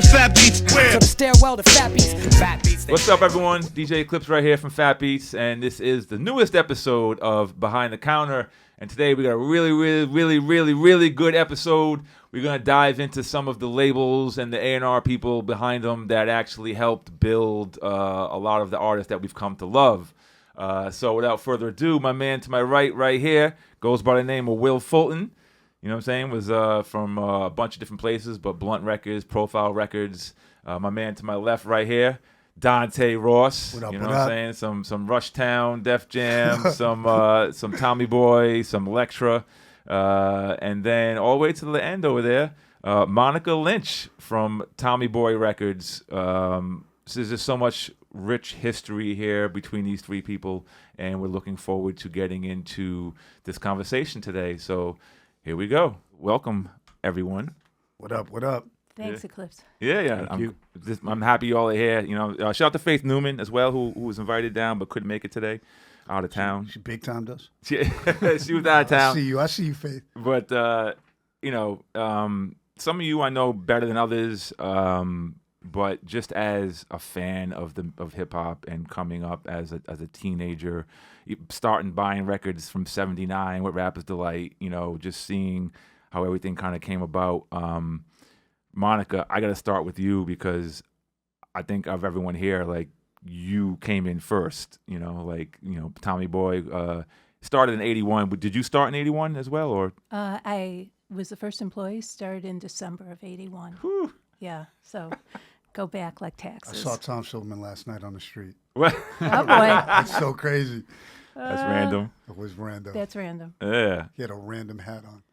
to FatBeats. To the stairwell to FatBeats. What's up, everyone? DJ Eclipse right here from FatBeats, and this is the newest episode of Behind the Counter. And today we got a really good episode. We're gonna dive into some of the labels and the A&R people behind them that actually helped build a lot of the artists that we've come to love. So without further ado, my man to my right here goes by the name of Will Fulton. You know what I'm saying? Was from a bunch of different places, but Blunt Records, Profile Records. My man to my left right here, Dante Ross. What up, you know what what up? I'm saying? Some Rushtown, Def Jam, some Tommy Boy, some Electro. And then all the way to the end over there, Monica Lynch from Tommy Boy Records. There's just so much rich history here between these three people, and we're looking forward to getting into this conversation today. So here we go. Welcome, everyone. What up? What up? Thanks, Eclipse. Yeah. I'm happy you all are here. You know, shout out to Faith Newman as well, who was invited down but couldn't make it today, out of town. She big timed us. She was out of town. I see you, Faith. But some of you I know better than others. But just as a fan of hip hop and coming up as a teenager, starting buying records from '79 with Rapper's Delight, just seeing how everything kind of came about. Monica, I got to start with you because I think of everyone here, like you came in first. Tommy Boy started in '81. Did you start in '81 as well, or? I was the first employee, started in December of '81. Whew. Yeah, so go back like taxes. I saw Tom Silverman last night on the street. What? Oh, boy. It's so crazy. That's random. It was random. That's random. Yeah. He had a random hat on.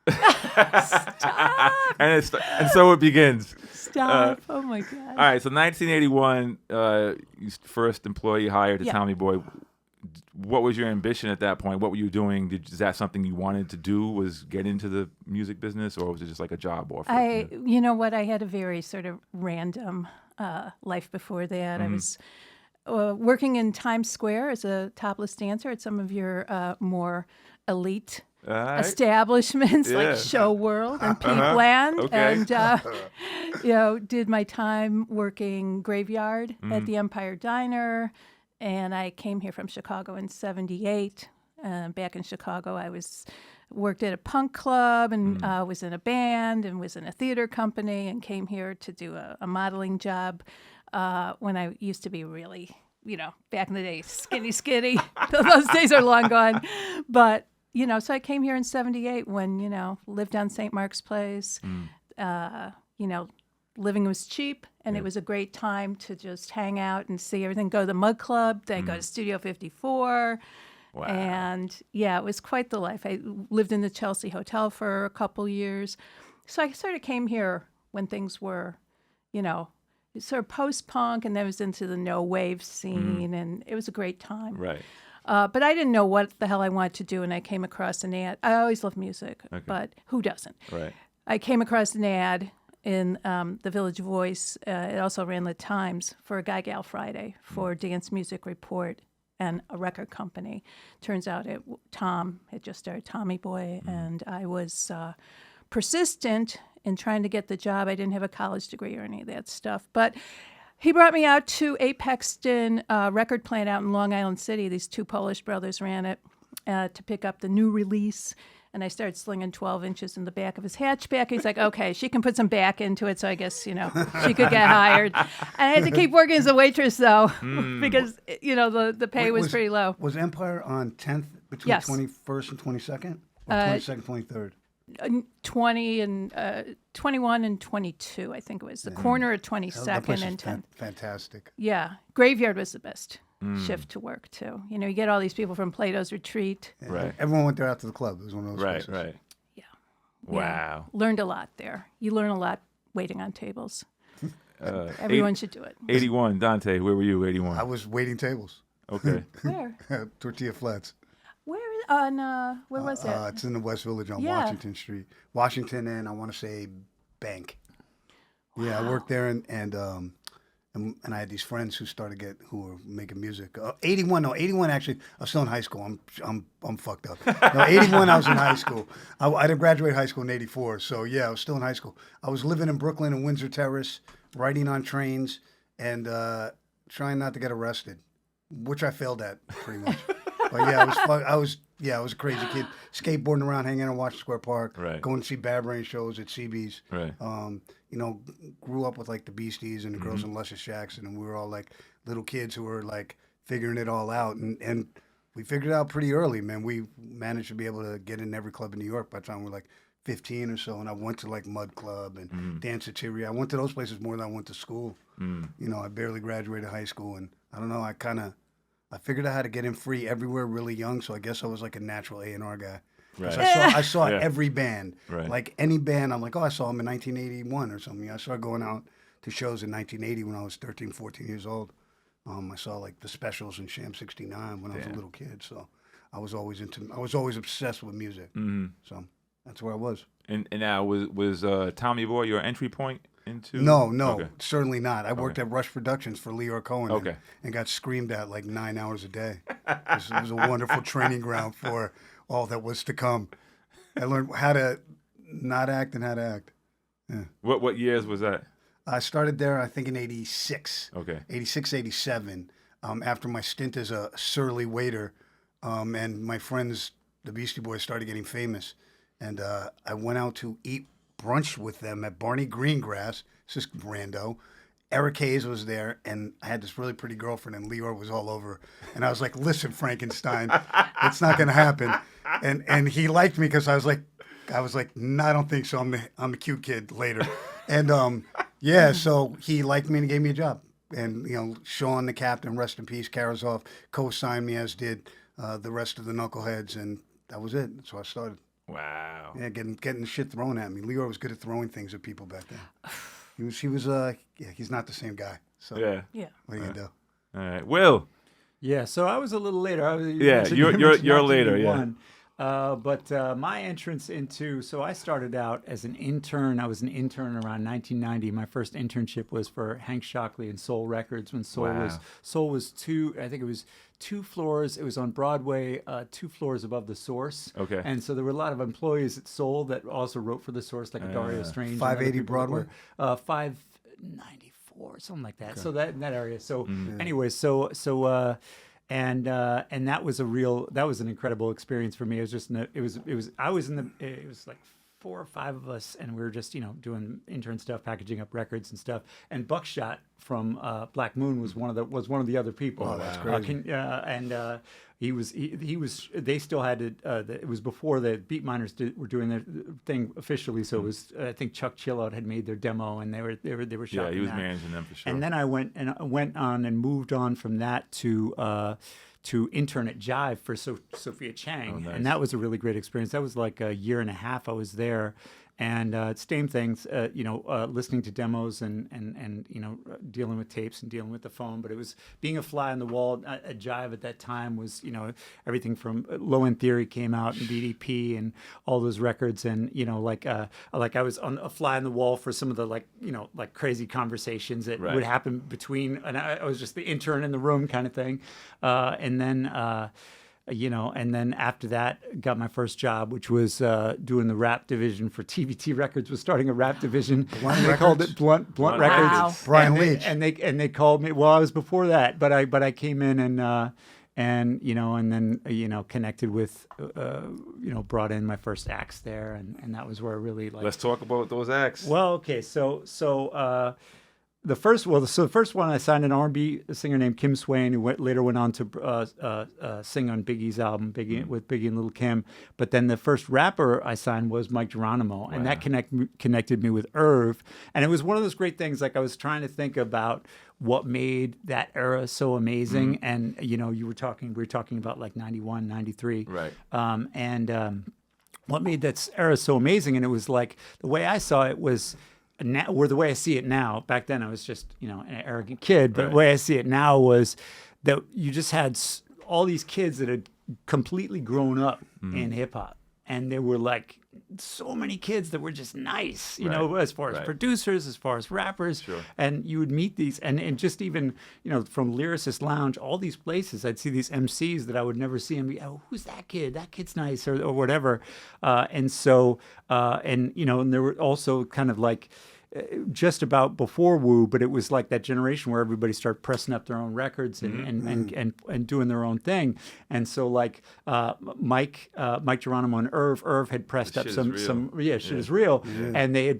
and so it begins. Stop. Oh, my God. All right, so 1981, you first employee hired to Yeah. Tommy Boy. What was your ambition at that point? What were you doing? Is that something you wanted to do, was get into the music business, or was it just like a job offer? You know what? I had a very sort of random life before that. I was working in Times Square as a topless dancer at some of your more elite establishments like Show World and Peepland, and did my time working graveyard at the Empire Diner. And I came here from Chicago in '78. Back in Chicago, I worked at a punk club and was in a band and was in a theater company, and came here to do a modeling job when I used to be really, back in the day, skinny. Those days are long gone. But, so I came here in '78 when, lived on St. Mark's Place, living was cheap, and it was a great time to just hang out and see everything. Go to the Mug Club, then go to Studio 54. Wow. And, it was quite the life. I lived in the Chelsea Hotel for a couple years. So I sort of came here when things were, sort of post-punk, and then was into the no-wave scene, and it was a great time. Right. But I didn't know what the hell I wanted to do, and I came across an ad. I always loved music, but who doesn't? Right. I came across an ad in the Village Voice. It also ran the Times for a Guy Gal Friday for Dance Music Report and a record company. Turns out Tom had just started Tommy Boy, and I was persistent in trying to get the job. I didn't have a college degree or any of that stuff, but he brought me out to Apexton record plant out in Long Island City. These two Polish brothers ran it to pick up the new release. And I started slinging 12 inches in the back of his hatchback. He's like, okay, she can put some back into it, so I guess, she could get hired. And I had to keep working as a waitress, though, because, the pay was pretty low. Was Empire on 10th between 21st and 22nd? Or 22nd, 23rd? 20 and 21 and 22, I think it was. The corner of 22nd and 10th. Fantastic. Yeah. Graveyard was the best shift to work, too. You get all these people from Plato's Retreat. Yeah. Right. Everyone went there after the club. It was one of those places. Right. Yeah. Wow. Yeah. Learned a lot there. You learn a lot waiting on tables. Everyone should do it. 81, Dante, where were you, 81? I was waiting tables. Okay. Where? Tortilla Flats. Where was it? It's in the West Village on Yeah. Washington Street. Washington and I want to say Bank. Wow. Yeah, I worked there and I had these friends who were making music. 81 actually. I was still in high school. I'm fucked up. No, 81 I was in high school. I didn't graduate high school in '84, so yeah, I was still in high school. I was living in Brooklyn in Windsor Terrace riding on trains, and trying not to get arrested, which I failed at pretty much. But yeah, I was a crazy kid, skateboarding around, hanging out in Washington Square Park, Right. going to see Bad Brain shows at CB's. Right. You know, grew up with like the Beasties and the Girls in Luscious Shacks, and we were all like little kids who were like figuring it all out, and we figured it out pretty early, man. We managed to be able to get in every club in New York by the time we were like 15 or so, and I went to like Mud Club and Danceteria. I went to those places more than I went to school. You know, I barely graduated high school, and I don't know, I figured out how to get in free everywhere really young, so I guess I was like a natural A&R guy. Right. So I saw Yeah. every band. Right. Like any band, I'm like, oh, I saw them in 1981 or something. I started going out to shows in 1980 when I was 13, 14 years old. I saw like the Specials and Sham 69 when I was a little kid. So I was always obsessed with music. So that's where I was. And now was Tommy Boy your entry point into? No, Okay. certainly not. I worked at Rush Productions for Leor Cohen Okay. and got screamed at like 9 hours a day. It was a wonderful training ground for all that was to come. I learned how to not act and how to act. What years was that? I started there, I think, in 86. Okay. 86, 87, after my stint as a surly waiter, and my friends, the Beastie Boys, started getting famous. And I went out to eat brunch with them at Barney Greengrass. This is rando. Eric Hayes was there, and I had this really pretty girlfriend, and Leor was all over. And I was like, listen, Frankenstein, it's not going to happen. And he liked me because I was like, no, I don't think so. I'm the cute kid later. And yeah, so he liked me and he gave me a job. And, you know, Sean, the captain, rest in peace, Karazov, co-signed me, as did the rest of the knuckleheads. And that was it. So I started. Wow. Yeah, getting shit thrown at me. Leor was good at throwing things at people back then. He's not the same guy. So Yeah. Yeah. what are you gonna do? All right. Will. Yeah, so I was a little later. You're later, yeah. 1981. But my entrance into, so I started out as an intern. I was an intern around 1990. My first internship was for Hank Shockley and Soul Records when Soul was two floors. It was on Broadway, 2 floors above the Source. Okay. And so there were a lot of employees at Soul that also wrote for the Source, like Dario Strange. and other 580 people that Broadway? were, 594, something like that. So that in that area. So anyway, and that was an incredible experience for me. It was just it was like 4 or 5 of us, and we were just doing intern stuff, packaging up records and stuff. And Buckshot from Black Moon was one of the other people. Oh, that's crazy. They still had to. It was before the Beat Miners were doing their thing officially. So it was. I think Chuck Chillout had made their demo, and they were shot. Yeah, he was managing them for sure. And then I went on and moved on from that to intern at Jive for Sophia Chang. Oh, nice. And that was a really great experience. That was like a year and a half I was there. And same things, listening to demos and dealing with tapes and dealing with the phone. But it was being a fly on the wall at Jive at that time was, everything from Low End Theory came out and DDP and all those records. And, I was on a fly on the wall for some of the like crazy conversations that would happen between, and I was just the intern in the room kind of thing. And then after that, got my first job, which was doing the rap division for TVT Records. Was starting a rap division. They called it Blunt Records. Wow. Brian Leach. And they called me. Well, I was before that, but I came in and then connected with brought in my first acts there, and that was where I really like. Let's talk about those acts. Well, okay, so the first one I signed an R&B singer named Kim Swain, who later went on to sing on Biggie's album, with Biggie and Little Kim. But then the first rapper I signed was Mike Geronimo, and that connected me with Irv. And it was one of those great things. Like I was trying to think about what made that era so amazing, and we were talking about like 91, 93, Right. What made that era so amazing, and it was like the way I saw it was. Now, or the way I see it now, back then I was just, an arrogant kid, but the way I see it now was that you just had all these kids that had completely grown up in hip hop. And there were like so many kids that were just nice, as far as producers, as far as rappers. Sure. And you would meet these, and just even, from Lyricist Lounge, all these places, I'd see these MCs that I would never see and be, oh, who's that kid? That kid's nice, or whatever. And there were also kind of like, just about before Wu, but it was like that generation where everybody started pressing up their own records and doing their own thing. And so like Mike Geronimo and Irv had pressed up some Shit Is Real, and they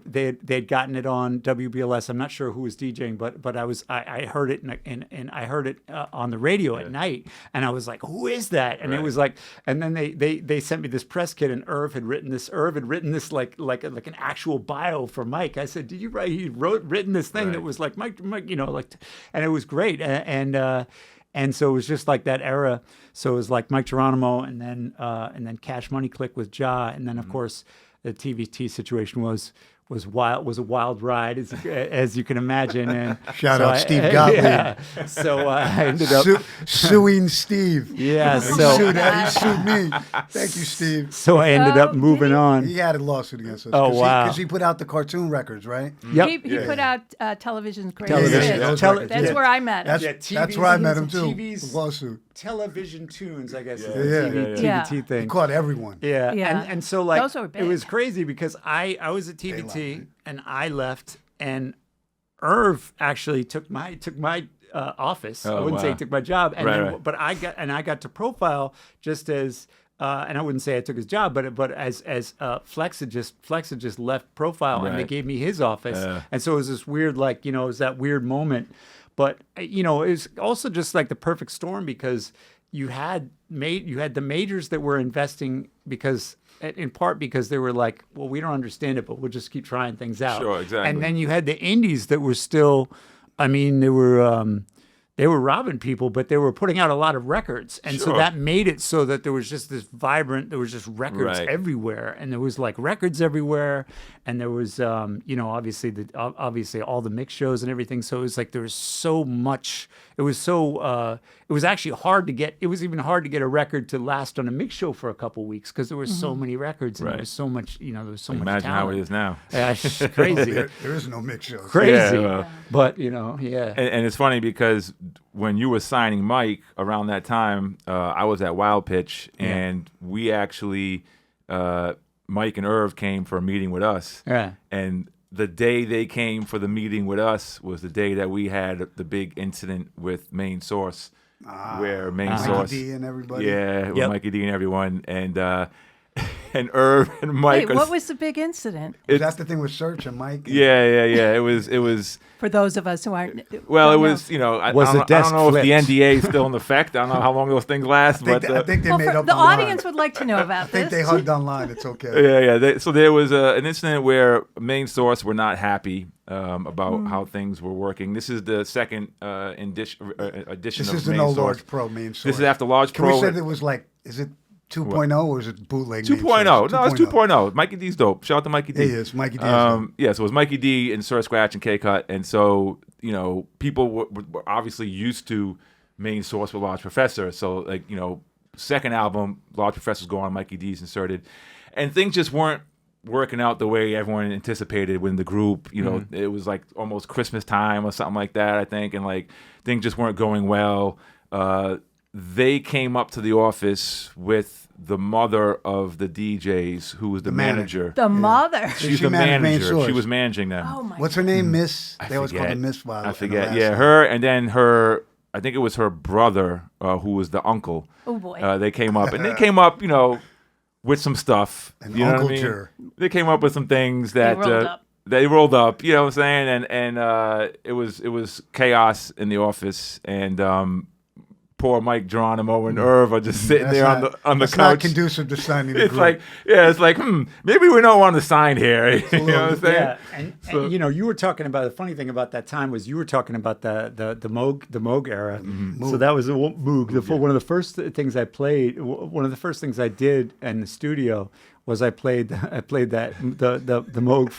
had gotten it on WBLS. I'm not sure who was DJing, but I heard it and I heard it on the radio at night, and I was like, who is that? And it was like, and then they sent me this press kit, and Irv had written this like an actual bio for Mike. I said, did you write? He written this thing that was like Mike, and it was great. And so it was just like that era. So it was like Mike Geronimo, and then Cash Money Click with Ja, and then of course the TVT situation was a wild ride, as you can imagine. And Shout out Steve Gottlieb. Yeah. So I ended up suing Steve. Yeah. He sued me. Thank you, Steve. So I ended up moving on. He had a lawsuit against us. Oh, wow. Because he put out the cartoon records, right? Yep. He put out television's greatest Television. hits. Those That's where I met him. That's where I met him too. TV's Lawsuit. Television tunes, I guess, is Yeah. the Yeah. TVT thing. He caught everyone. Yeah. Yeah. And so like Those were big. it was crazy because I was at They TVT love me. and I left, and Irv actually took my office. I wouldn't say he took my job, and Right. but I got to Profile just as. And I wouldn't say I took his job, but as Flex had just left Profile, and they Right. gave me his office, and so it was this weird, like, it was that weird moment. But it was also just like the perfect storm, because you had the majors that were investing in part because they were like, well, we don't understand it, but we'll just keep trying things out. Sure, exactly. And then you had the indies that were still, I mean, they were robbing people, but they were putting out a lot of records. And so that made it so that there was just this there was just records everywhere. And there was like records everywhere. And there was, obviously all the mix shows and everything. So it was like, there was so much, it was actually hard to get, it was even hard to get a record to last on a mix show for a couple weeks, because there were so many records and there was so much, there was so much Imagine how talent. it is now. Yeah, it's crazy. There is no mix shows. Crazy. Yeah, well. But, yeah. And it's funny because when you were signing Mike around that time, I was at Wild Pitch, and we actually, Mike and Irv came for a meeting with us. Yeah. And the day they came for the meeting with us was the day that we had the big incident with Main Source, where Main Source, Mikey D and everybody. yeah, with Yep. Mikey D and everyone, and Irv and Mike. Wait, what was the big incident? Is that the thing with Search and Mike? Yeah. It was. For those of us who aren't. Well, it don't was, know. I Was the don't know desk if the flipped? NDA is still in effect. I don't know how long those things last, I but think they Well, made for up the the line. audience would like to know about I think this. they hugged online. It's okay. yeah. So there was an incident where Main Source were not happy about how things were working. This is the second edition This of is the Main No Source. Large Pro main source. This is after Large Can Pro. we say that it was like, is it 2.0 or is it bootleg? 2.0. No, it's 2.0. Mikey D's dope. Shout out to Mikey D. He is. Mikey D is dope. Yeah, so it was Mikey D and Sir Scratch and K-Cut. And so, people were obviously used to Main Source with Large Professor. So, like, second album, Large Professor's going on, Mikey D's inserted. And things just weren't working out the way everyone anticipated within the group. It was like almost Christmas time or something like that, I think. And, like, things just weren't going well. They came up to the office with the mother of the DJs, who was the manager. The mother. She's She the managed Main manager. Source. She was managing them. Oh my. What's her name? Miss. They always call her forget. Miss Violet. I in the forget. last Yeah, name. her, and then I think it was her brother, who was the uncle. Oh boy. They came up, and they came up, with some stuff. And you know Uncle what I mean? Jer. They came up with some things that rolled up. They rolled up. You know what I'm saying? And it was chaos in the office, and poor Mike Geronimo and Irv are just sitting there on the that's not couch. conducive to signing the It's group. like, maybe we don't want to sign here. You know what I'm saying? Yeah, and you were talking about, the funny thing about that time was you were talking about the Moog era. So that was Moog. One of the first things I played, one of the first things I did in the studio was I played the Moog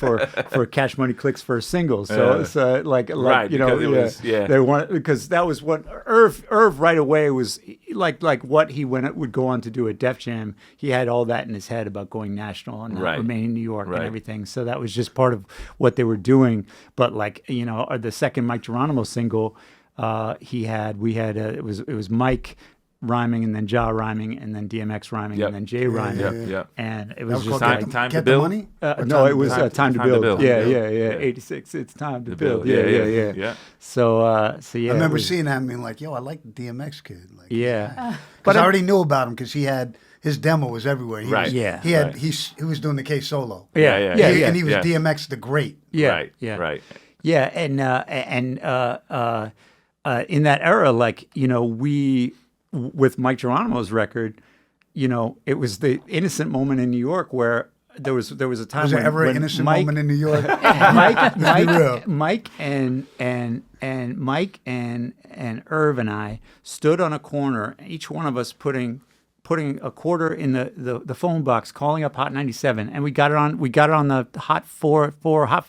for Cash Money Click's first single. So it's like Right, because it was- yeah. They wanted, because that was what Irv right away was like what he would go on to do at Def Jam. He had all that in his head about going national and not Right. remaining in New York Right. and everything. So that was just part of what they were doing. But like, the second Mike Geronimo single, it was Mike, rhyming, and then Ja rhyming, and then DMX rhyming, Yep. and then Jay rhyming. Yep. And it That was was just called like, Time to Get the Build? Money? Or no, it was Time- time to Time to build. Build. Yeah, Yeah. yeah. Yeah. 86. It's time to The build. Build. Yeah. Yeah. So yeah. I it remember was- seeing that and being like, yo, I like the DMX kid. Like, Yeah. Because I I- already knew about him because he had his demo was everywhere. He Right. Was, Yeah. He had Right. he was doing the K solo. Yeah. Yeah. Yeah. He- Yeah. And he was yeah. DMX the Great. Yeah. Right. Yeah. Right. Yeah, and in that era, like we with Mike Geronimo's record, it was the innocent moment in New York where there was a time Was there when, ever an when innocent Mike, moment in New York? Mike and Mike and Irv and I stood on a corner, each one of us putting a quarter in the phone box, calling up Hot 97, and we got it on the Hot 4,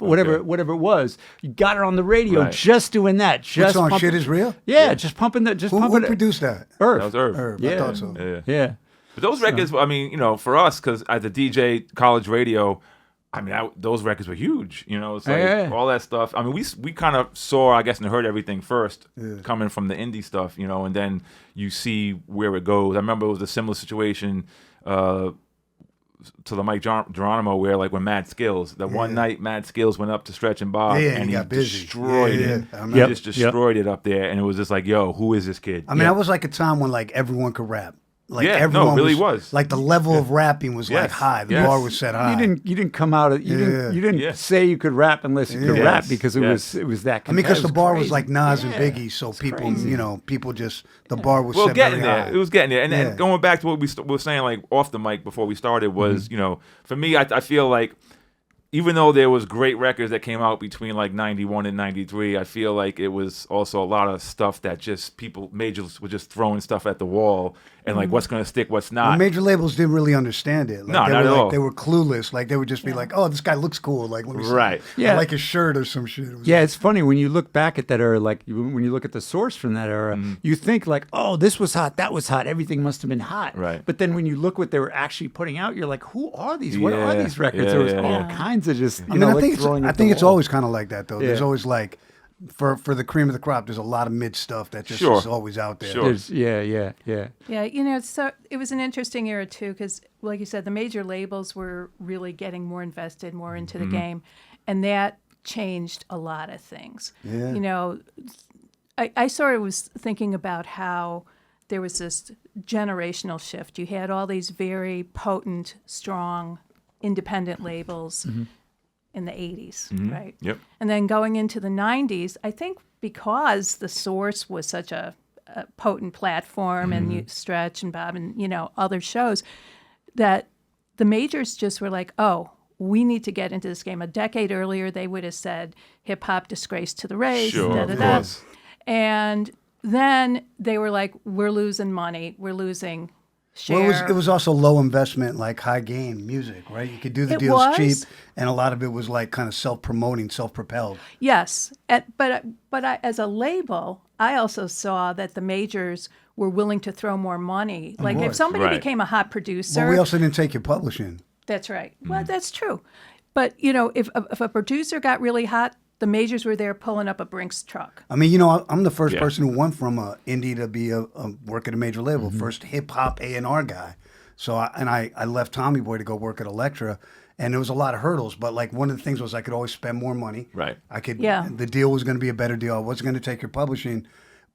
whatever it was. You got it on the radio, Right. just doing that. Which Just song? pumping- Shit Is Real? Yeah, just pumping the Who pumping it. produced that? Irv. That was Irv. Herb. Yeah. I thought so. Yeah. Yeah. But those records, I mean, for us, because as a DJ, college radio, I mean, those records were huge. It's like Yeah. all that stuff. I mean, we kind of saw, I guess, and heard everything first, coming from the indie stuff, and then you see where it goes. I remember it was a similar situation to the Mike Geronimo, where like when Mad Skills, one night Mad Skills went up to Stretch and Bob, Yeah, and he he got busy. destroyed Yeah, it. I He remember. just destroyed it up there, and it was just like, yo, who is this kid? I mean, that was like a time when like everyone could rap. Like Yeah, no, it everyone really was. Like the level of rapping was like Yes, high. The yes. bar was set high. You didn't come out of you didn't Yeah. say you could rap unless you could Yes, rap because it yes. was that. I mean, because the was bar was crazy. like Nas and Yeah. Biggie, so people, people just the bar was Well, set getting very there. high. It was getting there. And, Yeah. and going back to what we were saying, like off the mic before we started, was for me, I feel like even though there was great records that came out between like 91 and 93, I feel like it was also a lot of stuff that just majors were just throwing stuff at the wall and like what's going to stick, what's not. Well, major labels didn't really understand it. Like, No, they not were at like, all. They were clueless. Like they would just be like, "Oh, this guy looks cool. Like let me see. Right. Yeah. I like his shirt or some shit." It was Yeah, like- it's funny when you look back at that era. Like when you look at the source from that era, you think like, "Oh, this was hot, that was hot, everything must have been hot." Right. But then when you look what they were actually putting out, you're like, "Who are these? What are Yeah, these records?" yeah, there was yeah, all yeah. kinds of just I mean, I think throwing I at think the it's wall. always kind of like that though. There's Yeah. always like for the cream of the crop. There's a lot of mid stuff that just Sure. is always out there. Sure. There's, yeah. Yeah, so it was an interesting era too, because like you said, the major labels were really getting more invested, more into the game, and that changed a lot of things. Yeah. I sort of was thinking about how there was this generational shift. You had all these very potent, strong, independent labels in the 80s, right? Yep. And then going into the 90s, I think because the Source was such a potent platform and you Stretch and Bob and, other shows, that the majors just were like, oh, we need to get into this game. A decade earlier, they would have said hip-hop disgrace to the race, Sure, of da-da-da. course. And then they were like, we're losing money. We're losing share. Well, it was also low investment, like high gain music, right? You could do the It deals was. cheap, and a lot of it was like kind of self-promoting, self-propelled. Yes. But as a label, I also saw that the majors were willing to throw more money. Like if course. somebody Right. became a hot producer, But we also didn't take your publishing. that's right. Well, that's true. But, if a producer got really hot, the majors were there pulling up a Brinks truck. I mean, I'm the first Yeah. person who went from indie to be a work at a major label, first hip hop A&R guy. So I left Tommy Boy to go work at Electra, and there was a lot of hurdles. But like one of the things was I could always spend more money. Right. I could. Yeah. The deal was going to be a better deal. I wasn't going to take your publishing,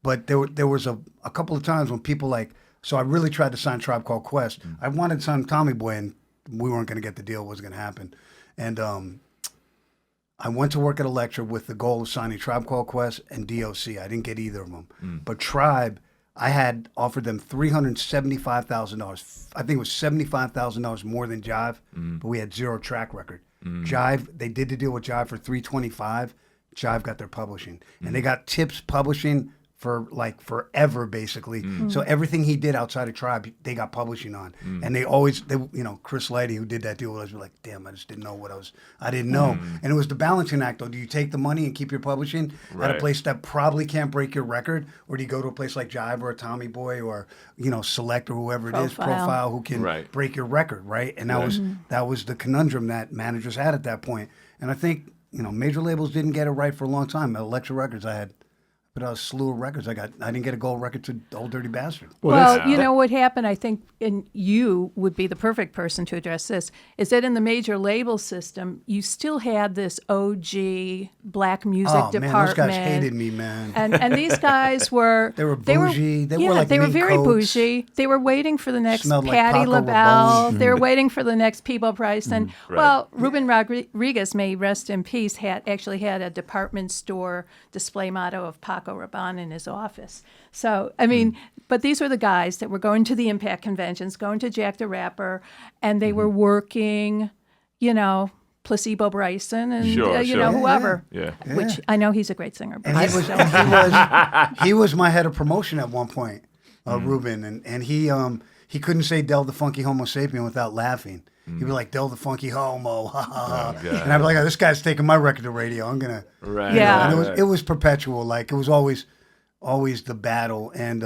but there was a couple of times when people like. So I really tried to sign Tribe Called Quest. I wanted to sign Tommy Boy, and we weren't going to get the deal. It wasn't going to happen, and I went to work at Electra with the goal of signing Tribe Called Quest and DOC. I didn't get either of them. But Tribe, I had offered them $375,000. I think it was $75,000 more than Jive, but we had zero track record. Jive, they did the deal with Jive for $325. Jive got their publishing. And they got Tips Publishing for like forever, basically. So everything he did outside of Tribe, they got publishing on. And they always, Chris Lighty, who did that deal with us, was like, damn, I just didn't know I didn't know. And it was the balancing act, though. Do you take the money and keep your publishing at Right. a place that probably can't break your record? Or do you go to a place like Jive or a Tommy Boy or, Select or whoever it is, Profile, who can Right. break your record, right? And that was the conundrum that managers had at that point. And I think, major labels didn't get it right for a long time. At Electra Records, I had put out a slew of records. I didn't get a gold record to Old Dirty Bastard. Well, you know what happened, I think, and you would be the perfect person to address this, is that in the major label system, you still had this OG black music Oh department. man, those guys hated me, man. And these guys were... They were bougie. They wore, like, they were mink very coats. bougie. They were waiting for the next Smelled like Patti Paco LaBelle. Rabanne. They were waiting for the next Peebo Bryson. Right. Well, Ruben Rodriguez, may he rest in peace, actually had a department store display motto of Paco Rabanne in his office. So, I mean, but these were the guys that were going to the Impact conventions, going to Jack the Rapper, and they were working, you know, Placebo Bryson and, Sure, you know, sure. whoever. Yeah. Which I know he's a great singer. But And he still. he was my head of promotion at one point, Ruben, and he couldn't say Del the Funky Homo Sapien without laughing. He'd be like, Del the Funky Homo, ha ha ha. And I'd be like, oh, this guy's taking my record to radio. I'm gonna. Right. Yeah. And it was perpetual. Like it was always the battle. And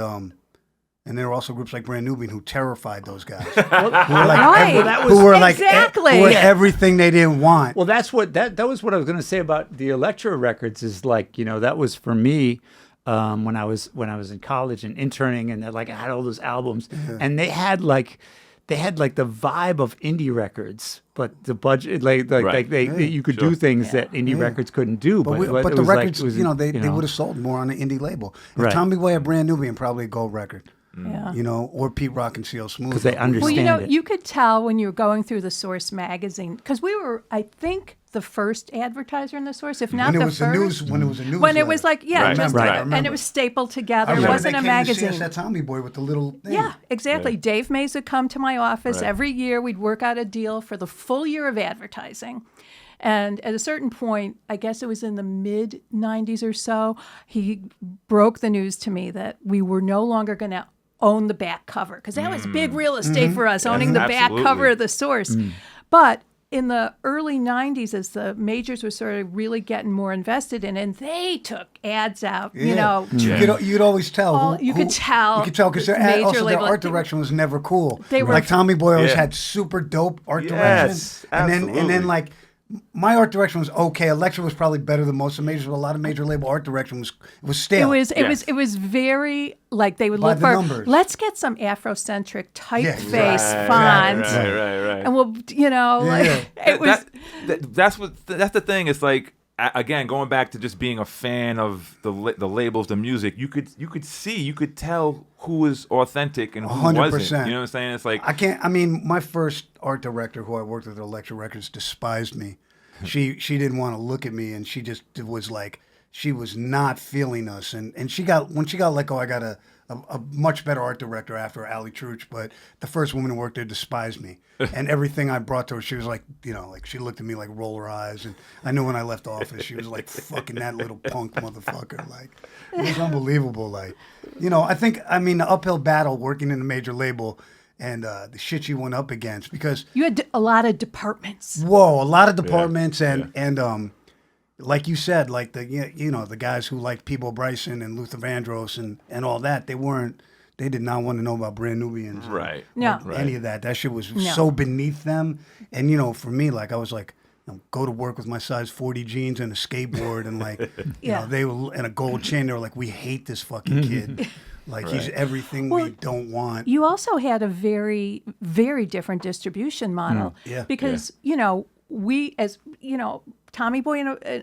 there were also groups like Brand Nubian who terrified those guys. Who were like Right. who were like Exactly. who were everything they didn't want. Well, that's what that was what I was going to say about the electro records. Is like, you know, that was for me when I was in college and interning, and like I had all those albums, and they had like the vibe of indie records, but the budget Right. you could do things that indie records couldn't do. But it the was records, like, it was, you know, they would have sold more on the indie label. If Right. Tommy Boy had Brand Nubian, probably a gold record. Yeah. You know, or Pete Rock and CL Smooth. because they understand Well, you know, it. you could tell when you were going through the Source magazine, because we were, I think, the first advertiser in the Source, if not when it the was first. when it was a news. When it was like, yeah, Right. just Right. and it was stapled together. I It remember wasn't they a came magazine. To see us at Tommy Boy with the little thing. Yeah, exactly. Dave Mays would come to my office every year. We'd work out a deal for the full year of advertising. And at a certain point, I guess it was in the mid 90s or so, he broke the news to me that we were no longer going to own the back cover, because that was big real estate for us, owning the back Absolutely. cover of the Source. But in the early 90s, as the majors were sort of really getting more invested in, and they took ads out, you know. You'd always tell. You could tell You could tell because their major also their label- art direction was never cool. They were- like Tommy Boy always Yeah. had super dope art Yes, direction, and absolutely. then like my art direction was okay. Electro was probably better than most of majors, but a lot of major label art direction was stale. It was very like they would By look the for. numbers. Let's get some Afrocentric typeface Right, font, Right. and we'll, you know, like it was. That's the thing. It's like, again, going back to just being a fan of the labels, the music. You could tell who was authentic and who 100%. wasn't. You know what I'm saying? It's like, I mean, my first art director, who I worked with at Electro Records, despised me. She didn't want to look at me, and she just was like, she was not feeling us. And when she got let go, I got a much better art director after Ali Truch, but the first woman who worked there despised me. And everything I brought to her, she was like, you know, like she looked at me like roll her eyes. And I knew when I left office, she was like, fucking that little punk motherfucker. Like, it was unbelievable. Like, you know, the uphill battle working in a major label and the shit you went up against, because You had a lot of departments. a lot of departments and like you said, like the guys who liked Peebo Bryson and Luther Vandross and all that, they did not want to know about Brand Nubians. right. No. Right. Any of that. That shit was No. so beneath them. And, you know, for me, like, I was like, you know, go to work with my size 40 jeans and a skateboard and, like, you Yeah. know, they were, and a gold chain. They were like, we hate this fucking kid. Like, he's everything we don't want. You also had a very, very different distribution model. Yeah. Because, you know, we, as, you know, Tommy Boy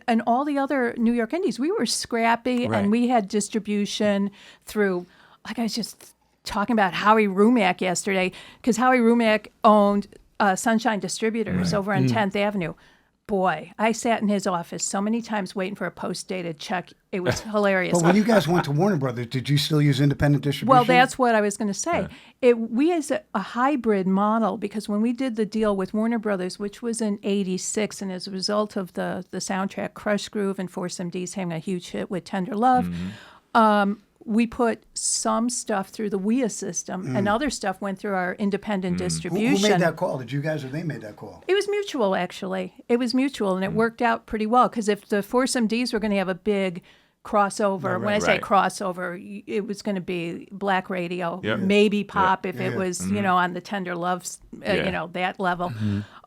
and all the other New York indies, we were scrappy Right. and we had distribution through, like I was just talking about Howie Rumack yesterday, because Howie Rumack owned Sunshine Distributors over on 10th Avenue. Boy, I sat in his office so many times waiting for a post-dated check. It was hilarious. But when you guys went to Warner Brothers, did you still use independent distribution? Well, that's what I was going to say. We as a hybrid model, because when we did the deal with Warner Brothers, which was in '86, and as a result of the soundtrack Crush Groove and Foursome D's having a huge hit with Tender Love, we put some stuff through the WIA system, and other stuff went through our independent distribution. Who made that call? Did you guys or they made that call? It was mutual, actually. It was mutual, and it worked out pretty well, because if the Foursome D's were going to have a big crossover, when I say Right. crossover, it was going to be black radio, Yep. maybe pop if it was, you know, on the Tender Loves, you know, that level.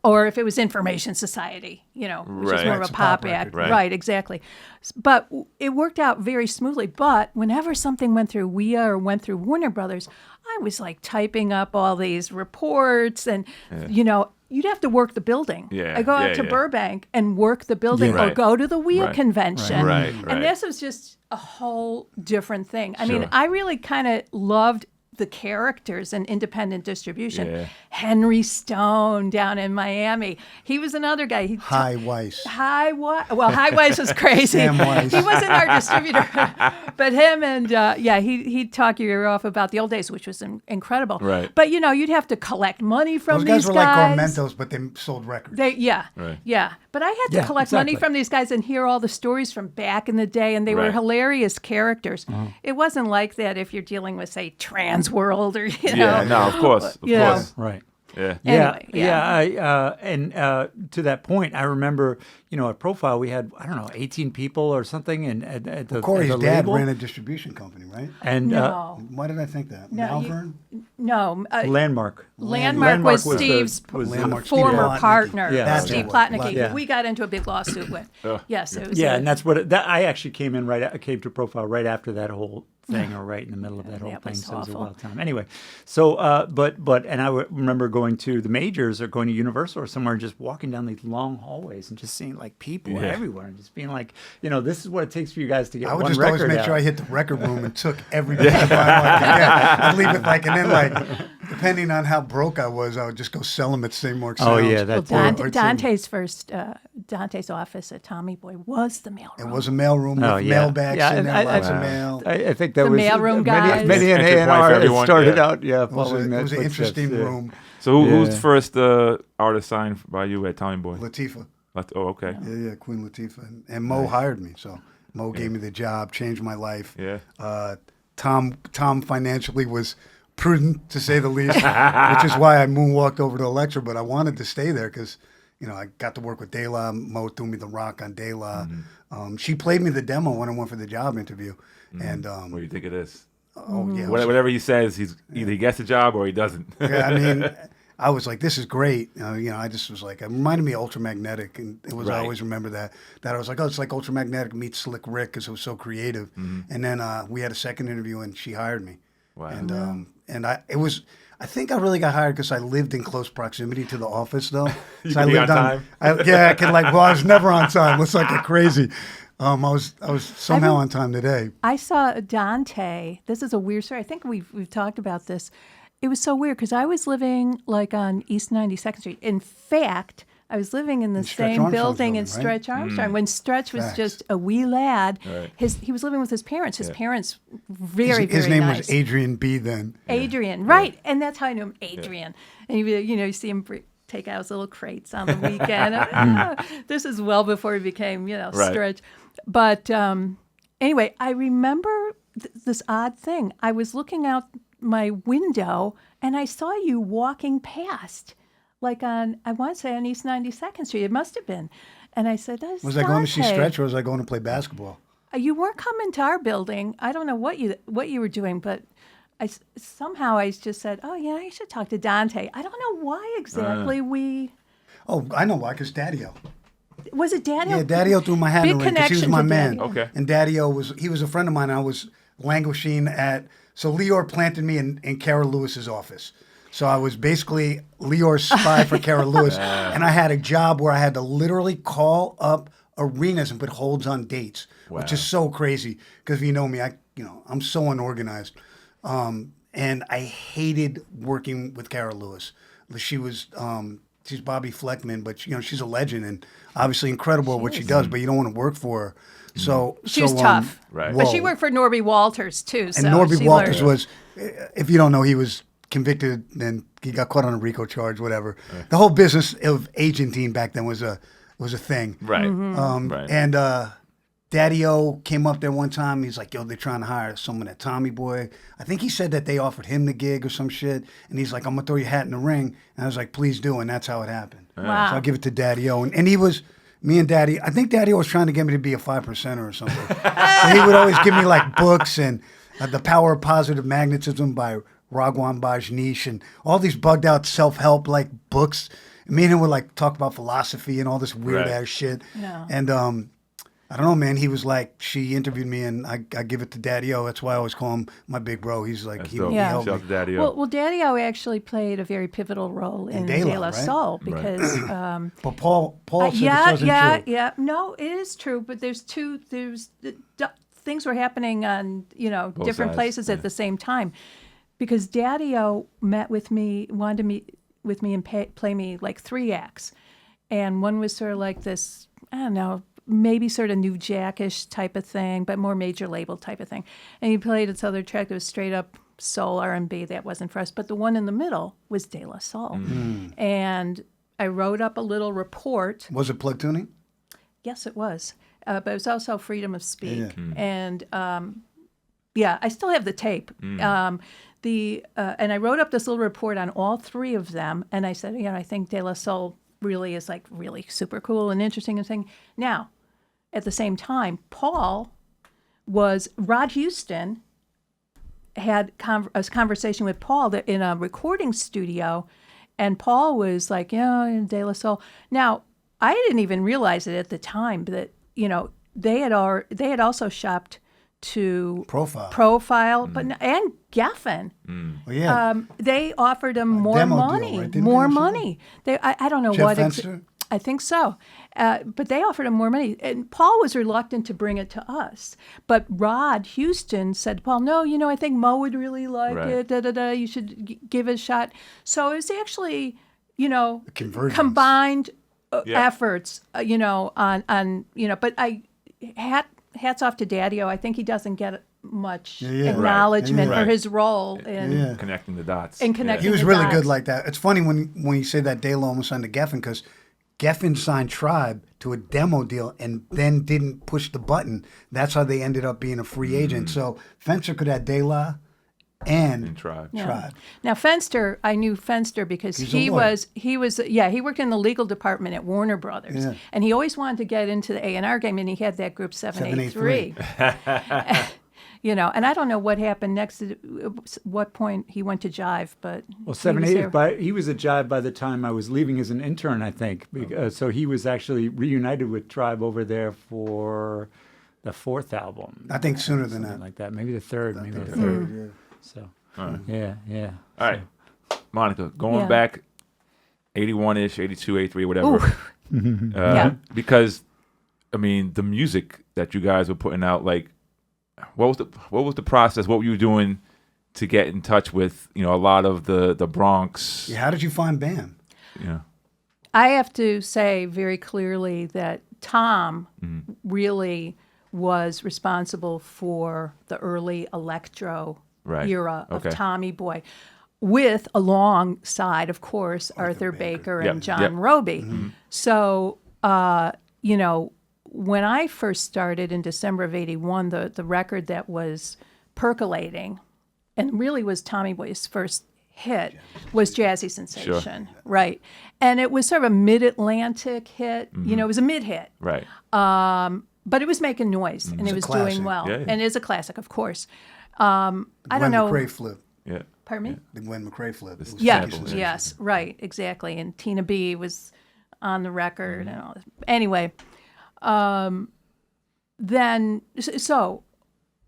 or if it was Information Society, which was Right. more of It's a a pop pop act. record. Right. Exactly. But it worked out very smoothly. But whenever something went through WIA or went through Warner Brothers, I was like typing up all these reports and, you'd have to work the building. Yeah, I go out yeah, to yeah. Burbank and work the building Yeah. or Right. go to the WIA Right. convention. Right, right. And this was just a whole different thing. I mean, Sure. I really kind of loved the characters and independent distribution. Yeah. Henry Stone down in Miami. He was another guy. High Weiss. High Weiss was crazy. Sam Weiss. He wasn't our distributor, but him and he'd talk your ear off about the old days, which was incredible. Right. But you'd have to collect money from Those guys these were like Garmentos, but they sold records. Right. Yeah. But I had to Yeah, collect money exactly. from these guys and hear all the stories from back in the day, and they were Right. hilarious characters. It wasn't like that if you're dealing with, say, Trans World or Yeah, no, of course. Of Yeah. course. Right. Yeah. Anyway, And to that point, I remember, at Profile we had 18 people or something, and at the Corey's at the dad label. ran a distribution company, right? And No. Why did I think that? No, Malvern? No. Landmark. Landmark was the- Steve's was the- Landmark, Steve former Plotnick. partner, Yeah, That's Steve what it was. Plotnick. Yeah. We got into a big lawsuit with. Yes, it was. Yeah, and that's what I actually came to Profile right after that whole thing, or right in the middle of that whole that thing. was So it was a awful. wild time. Anyway, so and I remember going to the majors or going to Universal or somewhere and just walking down these long hallways and just seeing like people Yeah. everywhere and just being like, this is what it takes for you guys to get I would one just record always make out. sure I hit the record room and took every piece of vinyl I could get. I'd leave it and then depending on how broke I was, I would just go sell them at St. Mark's. Oh, Sounds. yeah, Well, that's Dante's office at Tommy Boy was the mail It room. was a mail room with mail bags in and there, lots of mail. I think that The was mailroom many guys. an Entry point for A&R everyone, started yeah. out, It was, following that it was an footsteps, interesting yeah. room. So who's Yeah. the first artist signed by you at Tommy Boy? Latifah. Oh, okay. Yeah, Queen Latifah. And Mo hired me. So Mo gave me the job, changed my life. Yeah. Tom financially was prudent, to say the least, which is why I moonwalked over to Electro. But I wanted to stay there because, I got to work with De La. Mo threw me the rock on De La. She played me the demo when I went for the job interview. And, What do you think of this? oh, yeah. Whatever he says, he's either he gets the job or he doesn't. Yeah, I mean, I was like, this is great. I just was like, it reminded me of Ultramagnetic. And it was, I Right. always remember that I was like, oh, it's like Ultramagnetic meets Slick Rick because it was so creative. And then we had a second interview and she hired me. Wow. And I think I really got hired because I lived in close proximity to the office, though. You So I could be lived on time? I was never on time. Looks like a crazy. I was somehow on time today. I saw Dante. This is a weird story. I think we've talked about this. It was so weird because I was living like on East 92nd Street. In fact, I was living in the Stretch same Armstrong's building building, as right? Stretch Armstrong when Stretch was Facts. just a wee lad. Right. He was living with his parents. His parents very His very name nice. was Adrian B. Then. Adrian, right? And that's how I knew him, Adrian. And you see him take out his little crates on the weekend. This is well before he became, Right. Stretch. But anyway, I remember this odd thing. I was looking out my window and I saw you walking past, like I want to say on East 92nd Street. It must have been. And I said, "That's Was I going to see Dante." Stretch or was I going to play basketball? You weren't coming to our building. I don't know what you were doing, but somehow I just said, "Oh yeah, I should talk to Dante." I don't know why exactly we. Oh, I know why, because Daddy-O. Was it Daniel? Yeah, Daddy-O threw my hat in Big the ring because he was connection my to man. Daddy-O. Okay. And Daddy-O was a friend of mine. I was languishing so Leor planted me in Kara Lewis's office. So I was basically Leor's spy for Kara Lewis. And I had a job where I had to literally call up arenas and put holds on dates, which is so crazy. Because if you know me, I'm so unorganized. And I hated working with Kara Lewis. She's Bobby Fleckman, but she's a legend and obviously incredible at what she does, but you don't want to work for her. So She was tough. Right. But she whoa. worked for Norby Walters too. And So Norby she Walters learned. was, if you don't know, he was convicted and he got caught on a RICO charge, whatever. The whole business of agenting back then was a thing. Right. Mm-hmm. Right. And Daddy-O came up there one time. He's like, yo, they're trying to hire someone at Tommy Boy. I think he said that they offered him the gig or some shit. And he's like, I'm going to throw your hat in the ring. And I was like, please do. And that's how it happened. Wow. So I'll give it to Daddy-O. And he was, me and Daddy, I think Daddy-O was trying to get me to be a 5%er or something. But he would always give me like books and The Power of Positive Magnetism by Raghuram Bajneesh and all these bugged out self-help like books. Me and him would like talk about philosophy and all this weird Right. ass shit. Yeah. And I don't know, man. He was like, she interviewed me, and I give it to Daddy-O. That's why I always call him my big bro. He's like, That's he dope. Yeah. helped Shout me. out to Daddy-O. Well, Daddy-O actually played a very pivotal role in De La, De La right? Soul because But Paul said this yeah, wasn't yeah, true. yeah. No, it is true, but there's things were happening on different sides, places yeah. at the same time, because Daddy-O met with me, wanted to meet with me and play me like 3 acts, and one was sort of like this, I don't know, maybe sort of New Jackish type of thing, but more major label type of thing. And he played this other track that was straight up soul R&B that wasn't for us. But the one in the middle was De La Soul. And I wrote up a little report. Was it plug tuning? Yes, it was. But it was also freedom of speak. Yeah. And I still have the tape. And I wrote up this little report on all 3 of them. And I said, I think De La Soul really is like really super cool and interesting and thing. Now, at the same time, Rod Houston had a conversation with Paul in a recording studio, and Paul was like, De La Soul. Now, I didn't even realize it at the time, but they had also shopped to Profile, but and Geffen. Well, yeah. They offered him more demo deal, money, right? Didn't more they? money. I don't know Jeff what. Fenster? I think so, but they offered him more money, and Paul was reluctant to bring it to us. But Rod Houston said, "Paul, no, I think Mo would really like Right. it. You should give it a shot." So it was actually, convergence. combined Yeah. efforts, on. But hats off to Daddy-O. I think he doesn't get much yeah. acknowledgement Right. for his role in. Yeah. Connecting the dots. And connecting He was the really dots. good like that. It's funny when you say that De La almost signed to Geffen, because Geffen signed Tribe to a demo deal and then didn't push the button. That's how they ended up being a free agent. So Fenster could have De La and Tribe. Yeah. Tribe. Now Fenster, I knew Fenster because He's a he lawyer. he worked in the legal department at Warner Brothers, Yeah. and he always wanted to get into the A&R game, and he had that group 783. And I don't know what happened next. At what point he went to Jive, but Well, he 7, was 8. there. But he was at Jive by the time I was leaving as an intern, I think. So he was actually reunited with Tribe over there for the 4th album. I think sooner than Something that. like that. Maybe the 3rd. Maybe the 3rd. Third, So right. yeah. All right. Monica, going Yeah. back 81-ish, 82, 83, whatever. Ooh. Yeah. Because, I mean, the music that you guys were putting out, like, what was the process? What were you doing to get in touch with, a lot of the Bronx? Yeah, how did you find Bam? I have to say very clearly that Tom really was responsible for the early electro Right. era of Okay. Tommy Boy, with alongside, of course, Arthur Baker and Yep, John yep. Roby. So, when I first started in December of 81, the record that was percolating and really was Tommy Boy's first hit was Jazzy Sensation. Right. And it was sort of a mid-Atlantic hit. It was a mid-hit. Right. But it was making noise and it a was classic. doing well. Yeah, yeah. And it is a classic, of course. I don't Gwen know. McRae flip. Yeah. Pardon me? The Gwen McRae flip. It was Yeah, sample, yeah. yes, right, exactly. And Tina B was on the record and all this. Anyway, so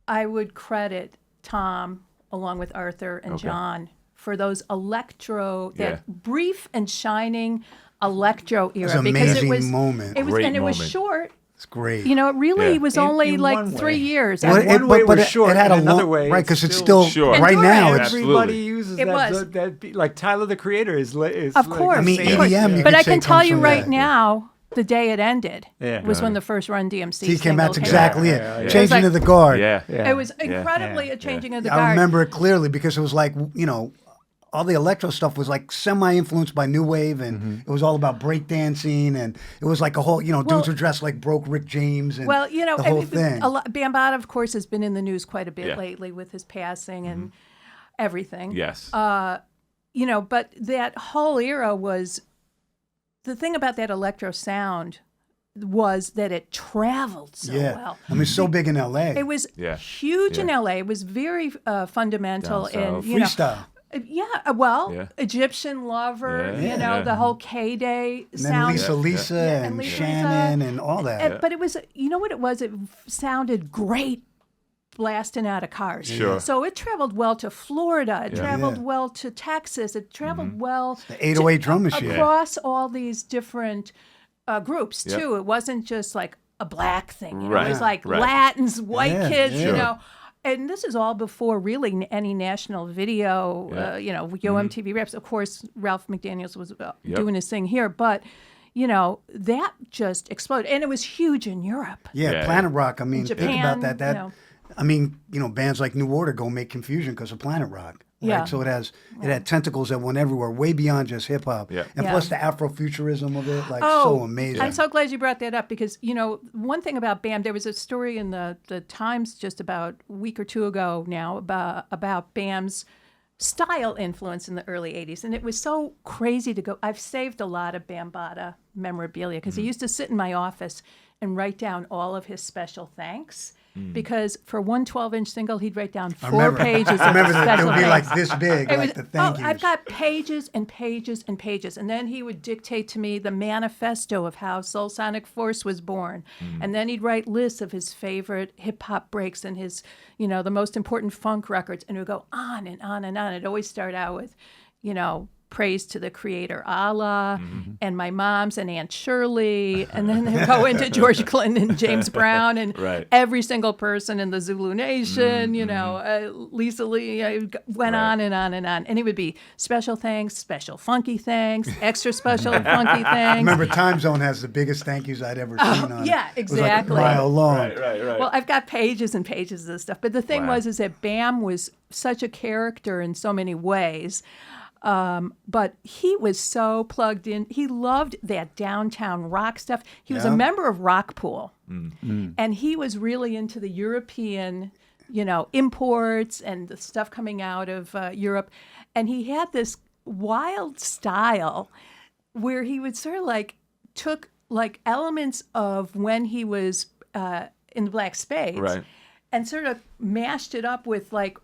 I would credit Tom along with Arthur and Okay. John for those electro, Yeah. that brief and shining electro era, an because it amazing was moment. It was, Great and it was moment. short. It's great. It really Yeah. was In- only in like one 3 way. years. Well, And one way it was short, it had and a another long, way, right? it's Because it's still- still Sure. right Endurance. now. It's Absolutely. Everybody uses It that, was. that beat. Like Tyler the Creator is Of course. I mean, same- EDM. You But could I say can tell comes you from right that. now, the day it ended Yeah. was when Right. the first Run DMC He came out. single That's exactly Yeah, it. yeah, yeah. Changing It was of the guard. Yeah. It was incredibly yeah, a changing of the I guard. remember it clearly because it was like, all the electro stuff was like semi-influenced by new wave, and it was all about breakdancing, and it was like a whole, dudes were dressed like broke Rick James, and Well, the whole thing. Bambaataa, of course, has been in the news quite a bit Yeah. lately with his passing and everything. Yes. But that whole era was, the thing about that electro sound was that it traveled so well. I mean, so big in L.A. It was Yeah. huge in Yeah. LA. It was very fundamental Down in south. freestyle. Well, Yeah. Egyptian Lover, Yeah. you know, Yeah. the whole K-Day And then sound. Lisa and Lisa. Shannon and all that. But it was, you know what it was? It sounded great blasting out of cars. Sure. So it traveled well to Florida. It traveled Yeah. well to Texas. It traveled well The 808 drum machine. across all these different groups, Yep. too. It wasn't just like a black thing. You know? Right. It was like Right. Latins, white Yeah, kids, yeah. you Sure. know. And this is all before really any national video, Yeah. you know, Yo MTV Raps. Of course, Ralph McDaniels was Yep. doing his thing here, but, you know, that just exploded. And it was huge in Europe. Yeah, Yeah, Planet Rock. I mean, think Japan, about that. That you know. I mean, you know, bands like New Order go make Confusion because of Planet Rock. Right? Yeah. So it had tentacles that went everywhere, way beyond just hip hop. Yeah. And Yeah. plus the Afrofuturism of it, like Oh, so amazing. I'm so glad you brought that up because, you know, one thing about BAM, there was a story in the Times just about a week or two ago now about BAM's style influence in the early 80s. And it was so crazy to go. I've saved a lot of Bambaataa memorabilia because he used to sit in my office and write down all of his special thanks. Because for one 12-inch single, he'd write down 4 pages I remember of that it special would be thanks. like this big, It like was- the thank yous. I've got pages and pages and pages. And then he would dictate to me the manifesto of how Soul Sonic Force was born. And then he'd write lists of his favorite hip hop breaks and his, you know, the most important funk records. And it would go on and on and on. It'd always start out with, you know, praise to the creator Allah and my mom's and Aunt Shirley. And then they go into George Clinton and James Brown and Right. every single person in the Zulu Nation, you know, Lisa Lee, went on and on and on. And it would be special thanks, special funky thanks, extra special funky I thanks. remember Time Zone has the biggest thank yous I'd ever seen on yeah, it. It was like exactly. a mile long. Right. Well, I've got pages and pages of this stuff. But the thing Wow. is that Bam was such a character in so many ways. But he was so plugged in. He loved that downtown rock stuff. He was a Yeah. member of Rockpool. And he was really into the European, you know, imports and the stuff coming out of Europe. And he had this wild style where he would sort of like took like elements of when he was in the Black Spades Right. and sort of mashed it up with like,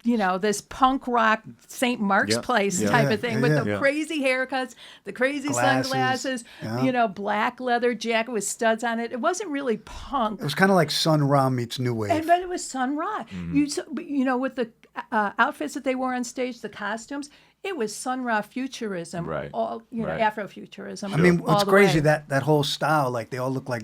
you know, this punk rock St. Mark's Yeah. Place Yeah. type Yeah, of thing yeah, with yeah. the Yeah. crazy haircuts, the crazy Glasses, sunglasses, yeah. you know, black leather jacket with studs on it. It wasn't really punk. It was kind of like Sun Ra meets New Wave. But it was Sun Ra. You know, with the outfits that they wore on stage, the costumes, it was Sun Ra futurism, Right. all you know, Right. Afrofuturism. I mean, all what's the crazy way. that whole style, like they all look like,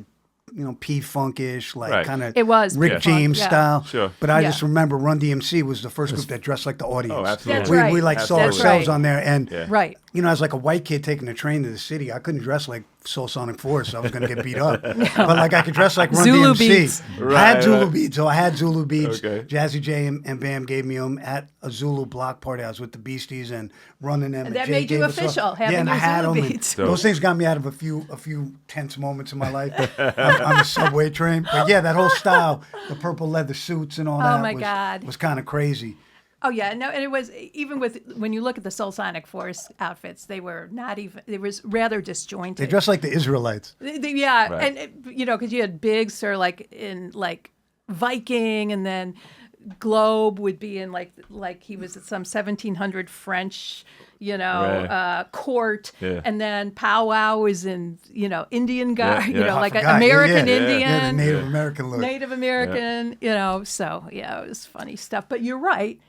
you know, P-funkish, like Right. kind of It was Rick P-funk, James yeah. style. Sure. But I Yeah. just remember Run DMC was the first group that dressed like the audience. Oh, absolutely. That's we, right. we like saw That's ourselves right. on there, and Yeah. Right. you know, as like a white kid taking a train to the city, I couldn't dress like Soul Sonic Force. So I was going to get beat up. But like I could dress like Run Zulu DMC. beats. I had Right, Zulu right. beats. So I had Zulu beats. Okay. Jazzy J and Bam gave me them at a Zulu block party. I was with the Beasties and running them. and That Jay made you gave us official, all- having yeah, and I your had Zulu them. and beats. So- Those things got me out of a few tense moments in my life on the subway train. But yeah, that whole style, the purple leather suits and all that my God. was kind of crazy. Oh yeah, no, and it was even with when you look at the Soul Sonic Force outfits, they were not even. It was rather disjointed. They dressed like the Israelites. Yeah, Right. and you know, because you had Biggs or like in like Viking, and then Globe would be in like he was at some 1700 French, you know, Right. court, Yeah. and then Pow Wow was in you know Indian guy, Yeah, you yeah. know, I like an forgot. Yeah, American yeah. Indian. Yeah, the Native American look. Native American, you know, so yeah, it was funny stuff. But you're right.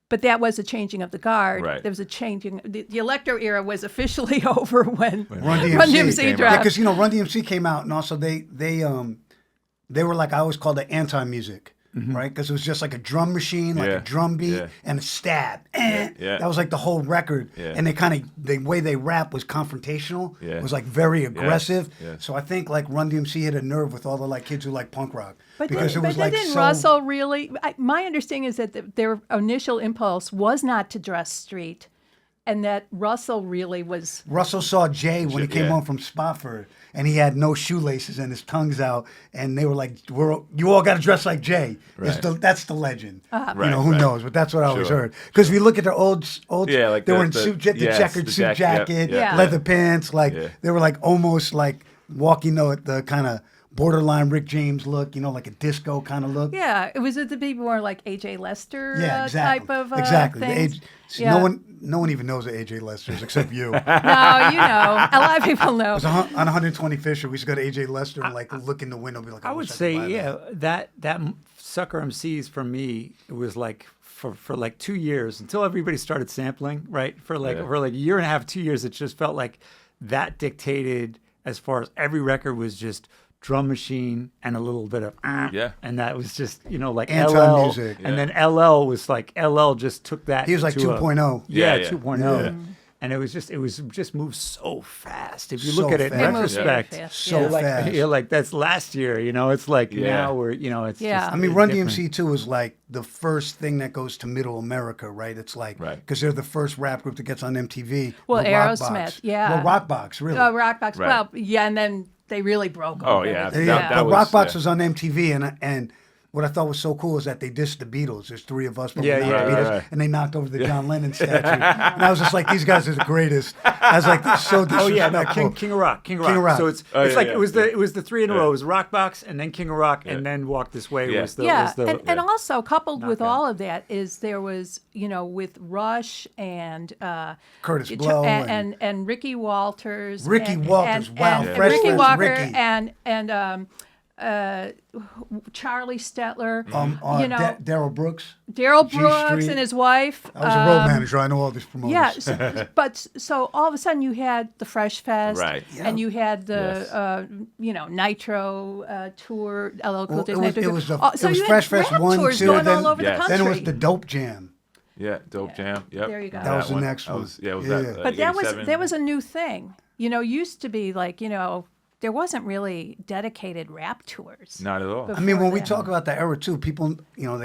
But that was a changing of the guard. Right. There was a changing. The electro era was officially over when Run DMC, Run DMC came out. dropped. Yeah, because you know Run DMC came out, and also they were like I always called it anti-music, right? Because it was just like a drum machine, like Yeah. a drum beat, Yeah. and a stab. Yeah. That was like the whole record. Yeah. And they kind of the way they rap was confrontational. Yeah. It was like very aggressive. Yeah. So I think like Run DMC hit a nerve with all the like kids who like punk rock But because then, it was like didn't so. Russell really? My understanding is that their initial impulse was not to dress street, and that Russell really was. Russell saw Jay when he came Yeah. home from Spofford, and he had no shoelaces and his tongue's out, and they were like, "You all got to dress like Jay." Right. That's the legend. Uh-huh. You know, who Right. knows? But that's what I always Sure. heard. Because if you look at their old, Yeah, like they the- were in the- suit, the yes, checkered the suit jacket, jacket, yeah, yeah. leather pants. Like Yeah. they were like almost like walking the kind of borderline Rick James look, you know, like a disco kind of look. Yeah, was it to be more like AJ Lester Yeah, exactly. type of exactly. The things? age, see, Yeah. no one even knows what AJ Lester is except you. No, you know, a lot of people know. On 120 Fisher, we used to go to AJ Lester and like look in the window and be like, I would wish say, could buy yeah, that. that Sucker MCs for me, it was like for like 2 years until everybody started sampling, right? For like a year and a half, 2 years, it just felt like that dictated as far as every record was just drum machine and a little bit of and that was just, you know, like Anti-music. LL, and then LL was like LL just took that. He was like to 2.0. Yeah, Yeah. 2.0. And it was just moved so fast. If you look So at it in fast. It moved very retrospect, fast, So yeah. fast. you're like, that's last year, you know. It's like now we're, you know, it's Yeah. just I mean, Run different. DMC too is like the first thing that goes to Middle America, right? It's like because they're the first rap group that gets on MTV. Well, Rockbox. Aerosmith, yeah. Well, Rockbox, really. Oh, Rockbox. Right. Well, yeah, and then they really broke. Oh, over yeah. with- That But was- Rockbox was on MTV, and what I thought was so cool is that they dissed the Beatles. There's three of us, but Yeah, we're not yeah, the Beatles, right. and they knocked over the John Lennon statue. And I was just like, these guys are the greatest. I was like, this is so disrespectful. Oh yeah, no, King of Rock. King of Rock. So it's Oh, it's yeah, like yeah, it was the three in a row. It was Rockbox and then King of Rock and then Walk This Way Yeah. was the Yeah, was the and also coupled with knockout. all of that is there was, you know, with Rush and Curtis Ch- Blow and Ricky Walters. Ricky Walters, wow, and Fresh Ricky Prince Walker Ricky. and Charlie Stetler. you know, Daryl Brooks. Daryl G Brooks Street. and his wife. I was a road manager. I know all these promoters. Yeah, but so all of a sudden you had the Fresh Fest, Right. and you had the Yes. you know, Nitro tour, LL Cool Well, J it was- Nitro it tour. was the- Oh, so it was you Fresh had Fest rap 1, tours 2, going then- all over Yes. the country. Then it was the Dope Jam. Yeah, Dope Jam. Yep. There you go. That was the one. next one. It was Yeah. that. But that was 87. a new thing. You know, used to be like, you know, there wasn't really dedicated rap tours. Not at all. Before I mean, when we that. talk about that era too, people, you know,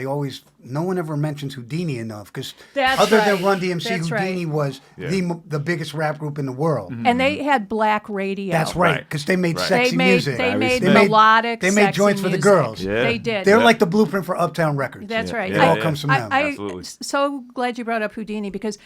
no one ever mentions Houdini enough because That's other right. than Run DMC, That's Houdini right. was Yeah. the biggest rap group in the world. And they had black radio. That's right, Right. because they made Right. sexy They made music. they made They made- melodic. They made sexy joints for the music. girls. Yeah. They did. They're Yeah. like the blueprint for Uptown Records. That's right. Yeah, It all yeah. comes from them. Absolutely. So glad you brought up Houdini because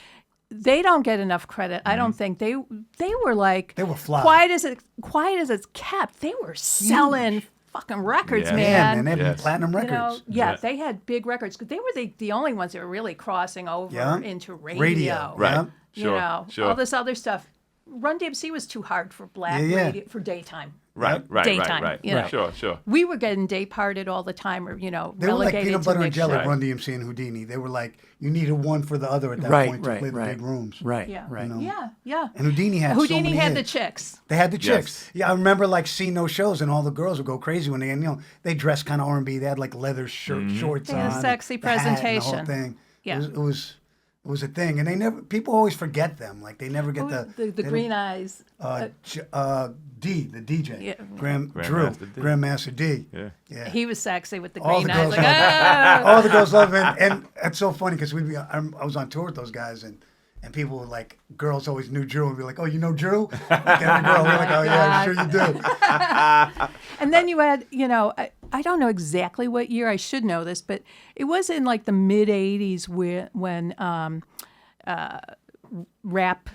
they don't get enough credit. I don't think they were like They were fly. quiet as it's kept. They were selling fucking records, Yeah. Yeah, man. man, they had Yes. platinum You records. know, yeah, Yeah. they had big records. They were the only ones that were really crossing over Yeah. into radio. Radio. Right. Yeah. You Sure. know, Sure. all this other stuff. Run DMC was too hard for black Yeah. radio for daytime. Right. Right. Daytime, Right. you know. Sure. Sure. We were getting day parted all the time, or you know, They were like relegated peanut to butter and mixed jelly, shows. Run DMC and Houdini. They were like, you needed one for the other at that right, point to right, play the right, big rooms. right, Yeah. right. You know? Yeah, yeah. And Houdini had so Houdini many had the hits. chicks. They had the chicks. Yes. Yeah, I remember like seeing those shows, and all the girls would go crazy when they, and, you know, they dressed kind of R&B. They had like leather shorts They had a on, sexy the hat and the whole presentation. thing. Yeah. It was a thing, and they never. People always forget them. Like they never get The they green don't- eyes. D, the DJ, Yeah. Grandmaster D. Grandmaster D. Yeah. Yeah. He was sexy with the All green the eyes. girls Like, love ah! All the girls love him, and it's so funny because I was on tour with those guys, and people were like, girls always knew Drew, and be like, oh, you know Drew? Like, every girl, we're like, oh yeah, sure you do. And then you had, you know, I don't know exactly what year. I should know this, but it was in like the mid '80s when rap,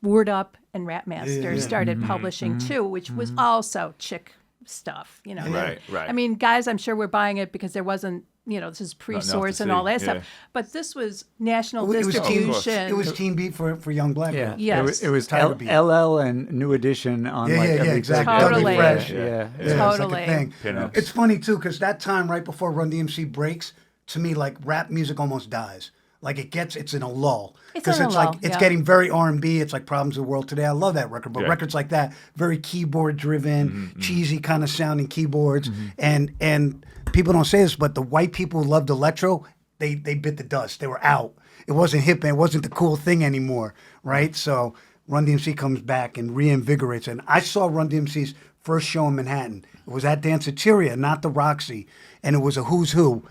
Word Up, and Rap Master started publishing too, which was also chick stuff. You know, Right, right. I mean, guys, I'm sure were buying it because there wasn't. You know, this is pre-source to and all see, that yeah. stuff. But this was national It was distribution. It was Teen Beat for young black Yeah, girls. Yes. it was Tired of beat. LL and New Edition on Yeah, like yeah, yeah, every exactly. thing. Totally. Fresh. Yeah, Yeah, yeah. it's Totally. like a thing. Pinups. It's funny too because that time right before Run DMC breaks, to me like rap music almost dies. Like it's in a lull It's because in a it's lull, like it's yeah. getting very R&B. It's like Problems of the World Today. I love that record, but Yeah. records like that, very keyboard driven, cheesy kind of sounding keyboards, and people don't say this, but the white people who loved electro, they bit the dust. They were out. It wasn't hip and it wasn't the cool thing anymore, right? So Run DMC comes back and reinvigorates. And I saw Run DMC's first show in Manhattan. It was at Danceteria, not the Roxy, and it was a who's who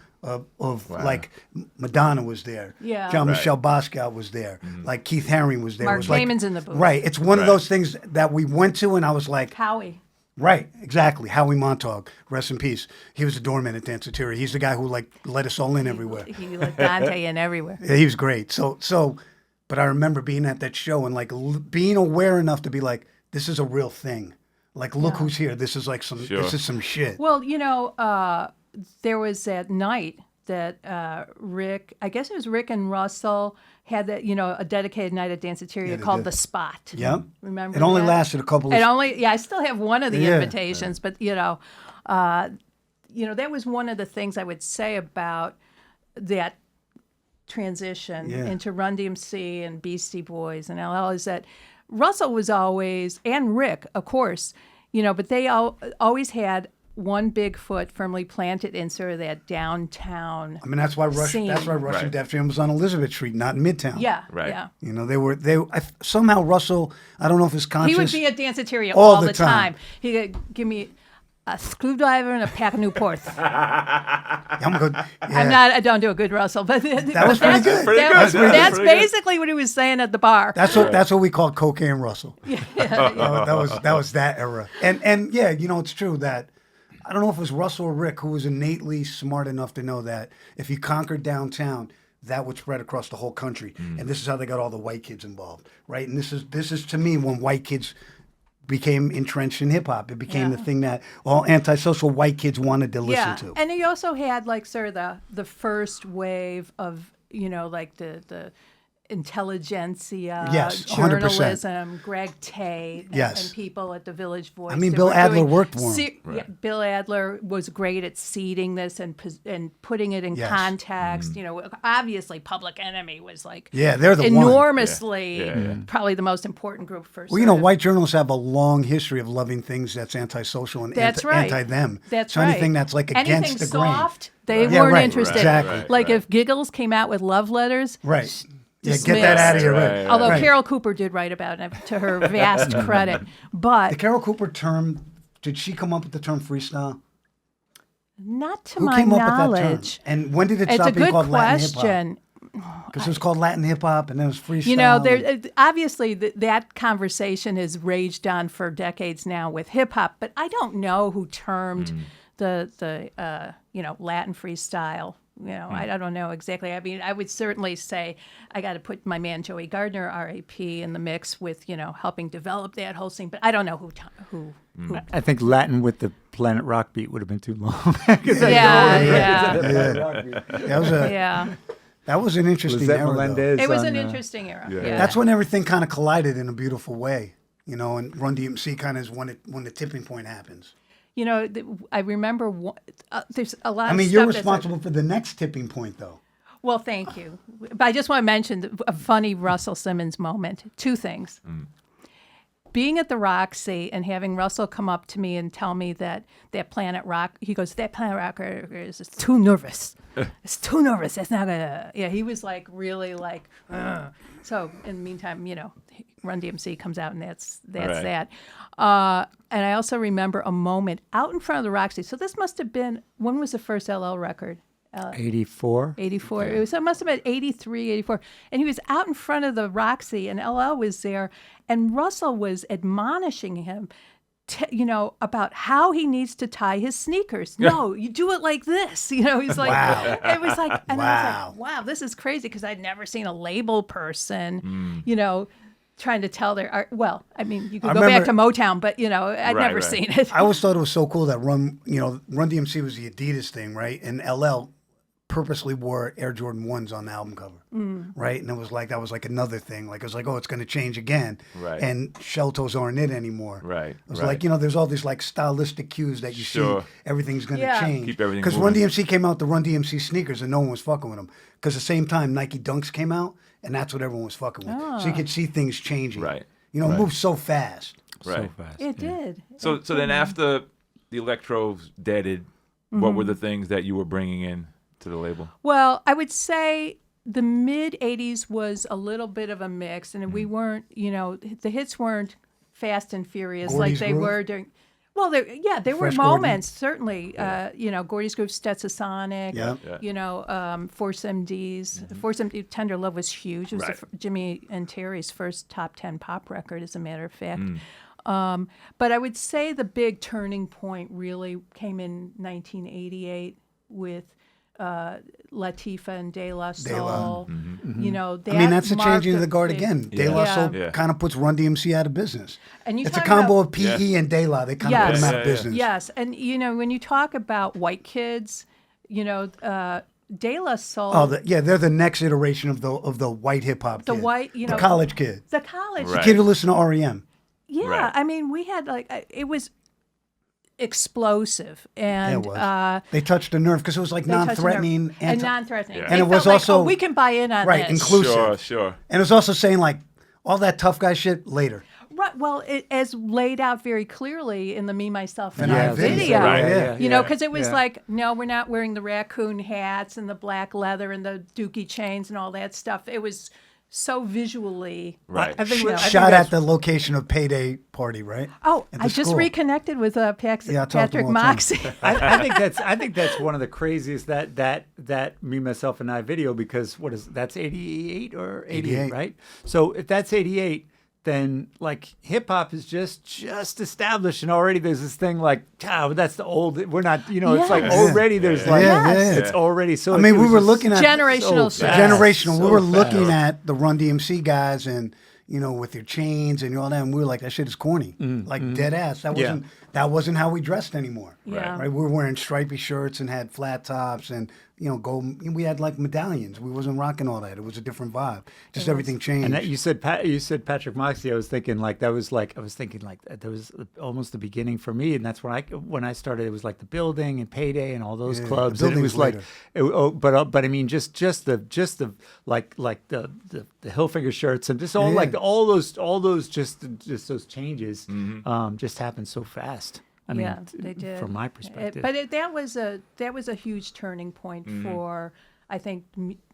of like Madonna was there, Yeah. John Michelle Basquiat was there, like Keith Haring was there. Mark It was like- Damon's in the booth. Right. It's one of Right. those things that we went to, and I was like, Howie. right, exactly. Howie Montauk, rest in peace. He was the doorman at Danceteria. He's the guy who like let us all in everywhere. He let Dante in everywhere. Yeah, he was great. So, but I remember being at that show and like being aware enough to be like, this is a real thing. Like, look who's here. This is like this is some shit. Well, there was that night that Rick, I guess it was Rick and Russell, had that, a dedicated night at Danceteria called The Spot. Yeah. Remember It only that? lasted a couple of... I still have one of the invitations, but, that was one of the things I would say about that transition into Run DMC and Beastie Boys and LL is that Russell was always, and Rick, of course, but they always had one big foot firmly planted in sort of that downtown. I mean, that's why Russian Def Jam was on Elizabeth Street, not in Midtown. Yeah, Right. yeah. Somehow Russell, I don't know if it's conscious. He would be at Danceteria all all the the time. time. He could give me a screwdriver and a pack of Newports. I don't do a good Russell, but That was pretty good. That's basically what he was saying at the bar. That's what we call cocaine Russell. That was that era. And yeah, it's true that I don't know if it was Russell or Rick who was innately smart enough to know that if you conquered downtown, that would spread across the whole country. And this is how they got all the white kids involved, right? And this is to me when white kids became entrenched in hip hop. It became the thing that all antisocial white kids wanted to listen to. And he also had like sort of the first wave of like the intelligentsia, Yes, 100%. journalism, Greg Tate, and people at the Village Voice. I mean, that Bill were Adler doing worked for him. Bill Adler was great at seeding this and putting it in context. Obviously, Public Enemy was like they're the enormously probably the most important group for. Well, white journalists have a long history of loving things that's antisocial and anti-them. That's so anything that's like against anything the soft, grain. they weren't interested. Exactly. Like if Giggles came out with love letters, right. Yeah, get that out of here. Right. Although Carol Cooper did write about it, to her vast credit. But the Carol Cooper term, did she come up with the term freestyle? Not to Who my came knowledge. up with that term? And when did it It's stop a being good called Latin hip question. hop? Because it was called Latin hip hop and then it was freestyle. There obviously that conversation has raged on for decades now with hip hop, but I don't know who termed the Latin freestyle. I don't know exactly. I mean, I would certainly say I got to put my man Joey Gardner, R.A.P., in the mix with helping develop that whole scene. But I don't know who. I think Latin with the Planet Rock beat would have been too long. That was an interesting era. Melendez it was an interesting era. Yeah. That's when everything kind of collided in a beautiful way. And Run DMC kind of is when the tipping point happens. I remember there's a lot. I mean, of you're stuff responsible for the next tipping point, though. Well, thank you. But I just want to mention a funny Russell Simmons moment. Two things. Being at the Roxy and having Russell come up to me and tell me that Planet Rock, he goes, that Planet Rock is too nervous. It's too nervous. It's not gonna. Yeah, he was like really like. Ugh. So in the meantime, Run DMC comes out and that's that. And I also remember a moment out in front of the Roxy. So this must have been, when was the first LL record? 84. 84. It must have been 83, 84. And he was out in front of the Roxy and LL was there. And Russell was admonishing him, about how he needs to tie his sneakers. No, you do it like this. He's like, wow. It was like, and wow. I was like, wow, this is crazy because I'd never seen a label person, trying to tell their art. Well, I mean, you could go back to Motown, but I'd never seen it. I always thought it was so cool that Run DMC was the Adidas thing, right? And LL purposely wore Air Jordan 1s on the album cover, right? And it was like, that was like another thing. Like, it was like, oh, it's going to change again. Right. And shell toes aren't it anymore. Right. It was like, there's all these like stylistic cues that you see. Everything's going to change. Keep everything Because moving. Run DMC came out the Run DMC sneakers and no one was fucking with them. Because at the same time, Nike Dunks came out and that's what everyone was fucking with. So you could see things changing. Right. It moved so fast. Right. So fast. It did. So then after the electro deaded, what were the things that you were bringing in to the label? Well, I would say the mid 80s was a little bit of a mix, and we weren't, the hits weren't fast and furious Gordy's like they Groove? were during. Well, there were Fresh moments, certainly. Gordy's Groove, Stetsasonic, Yeah. Force MDs. Force MD, Tender Love was huge. It was Jimmy and Terry's first top 10 pop record, as a matter of fact. But I would say the big turning point really came in 1988 with Latifah and De La Soul. You know, I mean, that's the marked changing of the guard big- again. De La Yeah. Soul Yeah. kind of puts Run DMC out of business. And you It's a talk combo about- of PE and De La. They kind of put Yes. them out Yeah, of yeah. business. Yes, and you know, when you talk about white kids, you know, De La Soul. Oh, they're the next iteration of the white hip hop. The kid. white, you know, the college kid, the college. Right. kid who listened to REM. Yeah, Right. I mean, we had it was explosive, and It was. They touched a nerve because it was like they touched a nerve. non-threatening, and non-threatening, Yeah. They And it felt was like, also- oh, we can buy in on right, this. inclusive. Sure. And it was also saying like all that tough guy shit later. Right. Well, it as laid out very clearly in the Me, Myself, and Yeah, I video. video. Right. Yeah. You know, because it was yeah. like, no, we're not wearing the raccoon hats and the black leather and the dookie chains and all that stuff. It was so visually. Right. I think, You know. I think Shot that's- at the location of Payday Party, right? Oh, At the I just school. reconnected with Yeah, I talk to him Patrick all the time. Moxie. I think that's one of the craziest that Me, Myself, and I video, because that's 88 or 88, 88. right? So if that's 88, then like hip hop is just established, and already there's this thing like, that's the old. We're not, you know, it's like Yes. already there's like Yes. it's already so. I mean, it we was were just looking at Generational so shift. fast, generational. so We were fast. looking at the Run DMC guys, and you know, with your chains and all that, and we were like, that shit is corny, like dead ass. That wasn't how we dressed anymore. Yeah. Right. We were wearing stripy shirts and had flat tops, and you know, gold. We had like medallions. We wasn't rocking all that. It was a different vibe. Just everything changed. And that, you said Patrick Moxie. I was thinking like that was almost the beginning for me, and that's when I started. It was like the Building and Payday and all those Yeah, clubs. the And it Building's was like, later. but I mean, just the like the Hillfinger shirts and just all Yeah. like all those just those changes just happened so fast. I mean, Yeah, they did. from my perspective. That was a huge turning point for, I think,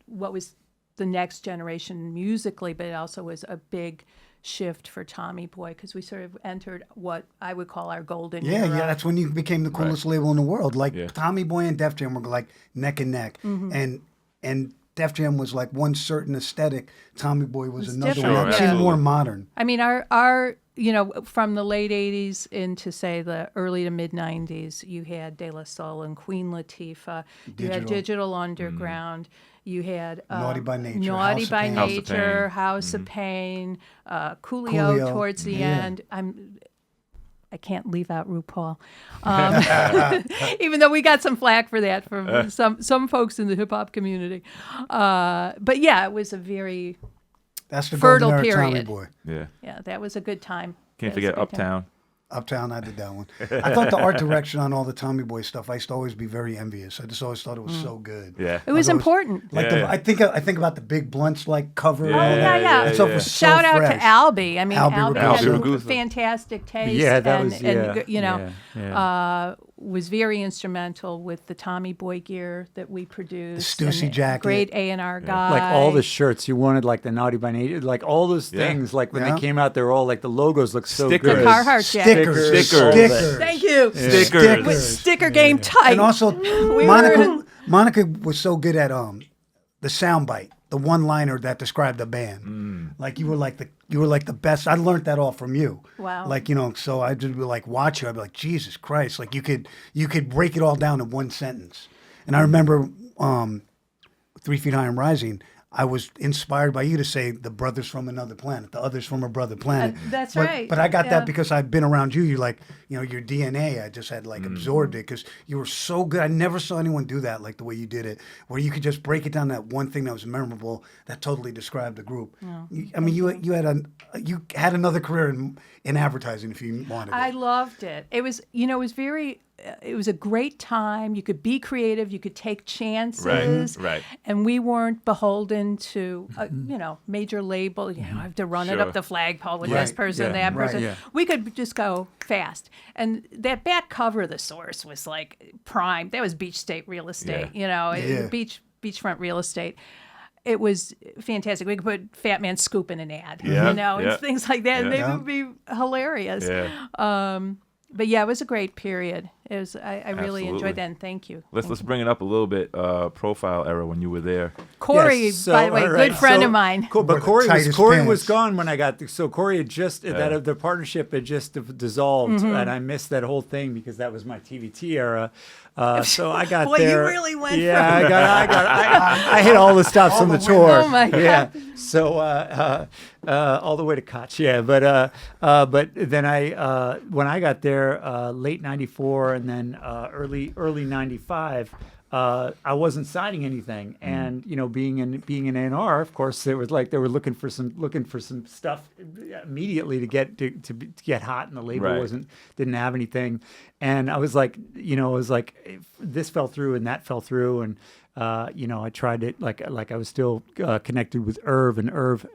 what was the next generation musically, but it also was a big shift for Tommy Boy, because we sort of entered what I would call our golden Yeah, era. yeah, that's when you became the coolest label in the world. Like Yeah. Tommy Boy and Def Jam were like neck and neck, and Def Jam was like one certain aesthetic. Tommy Boy was another different, one. That yeah. seemed more Absolutely. modern. I mean, our you know, from the late 80s into, say, the early to mid 90s, you had De La Soul and Queen Latifah. You had Digital. Digital Underground. You had Naughty by Nature, Naughty House of by Pain. House of Nature, Pain. House of Pain, Coolio Coolio, towards the yeah. end. I can't leave out RuPaul, even though we got some flack for that from some folks in the hip hop community. But yeah, it was a very That's the Fertile golden era Tommy period. Boy. yeah, that was a good time. Can't That was a forget good time. Uptown. Uptown, I did that one. I thought the art direction on all the Tommy Boy stuff, I used to always be very envious. I just always thought it was so good. Yeah. It was I thought important. Like Yeah. I think about the Big Blunts like cover. Yeah, Oh, yeah. That stuff was so Shout out fresh. to Albie. I mean, Albie Albie had Ragusa. a fantastic taste. Yeah, that and, was- and, yeah, you know, yeah. was very instrumental with the Tommy Boy gear that we produced. The Stussy and jacket. Great A&R guy. like all the shirts you wanted, like the Naughty by Nature, like all those Yeah. things. Like when Yeah. they came out, they were all like the logos looked so Stickers. good. The Carhartt jacket. Stickers. Stickers. Stickers. Thank you. Stickers. With sticker game tight. And also, were Monica in- Monica was so good at the soundbite, the one-liner that described the band. Like you were like the best. I learned that all from you. Wow. Like so I just would like watch you. I'd be like, Jesus Christ! Like you could break it all down in one sentence. And I remember 3 Feet High and Rising. I was inspired by you to say the brothers from another planet, the others from a brother planet. That's But- right. But I got Yeah. that because I've been around you. You like, your DNA. I just had like absorbed it because you were so good. I never saw anyone do that like the way you did it, where you could just break it down that one thing that was memorable that totally described the group. I mean, you had another career in advertising if you wanted. I it. loved it. It was, it was a great time. You could be creative. You could take chances. Right. And we weren't beholden to, major label. I have to run it Sure. up the flagpole with Right. this person, Yeah. that Right. person. Yeah. We could just go fast. And that back cover of the Source was like prime. That was Beach State real estate. Yeah. Beachfront real estate. It was fantastic. We could put Fat Man Scoop in an ad, Yeah, and yeah. things like that. And they Yeah. would be hilarious. Yeah. But yeah, it was a great period. It was. I really Absolutely. enjoyed that, and thank you. Let's bring it up a little bit. Profile era when you were there. Corey, Yes, so, by the way, all right, good friend so- of mine. Cool, but Wore the Corey tightest was pants. gone when I got there. So Corey had just the partnership had just dissolved, Mm-hmm. and I missed that whole thing because that was my TVT era. So I got Boy, you there. really went Yeah, I hit all the stops on the tour. Oh, my God. Yeah. So all the way to Koch. Yeah, but then when I got there, late '94 and then early '95. I wasn't signing anything, and being in A&R, of course, they were looking for some stuff immediately to get hot, and the label Right. didn't have anything, and I was like, this fell through and that fell through, and I tried it like I was still connected with Irv, and Irv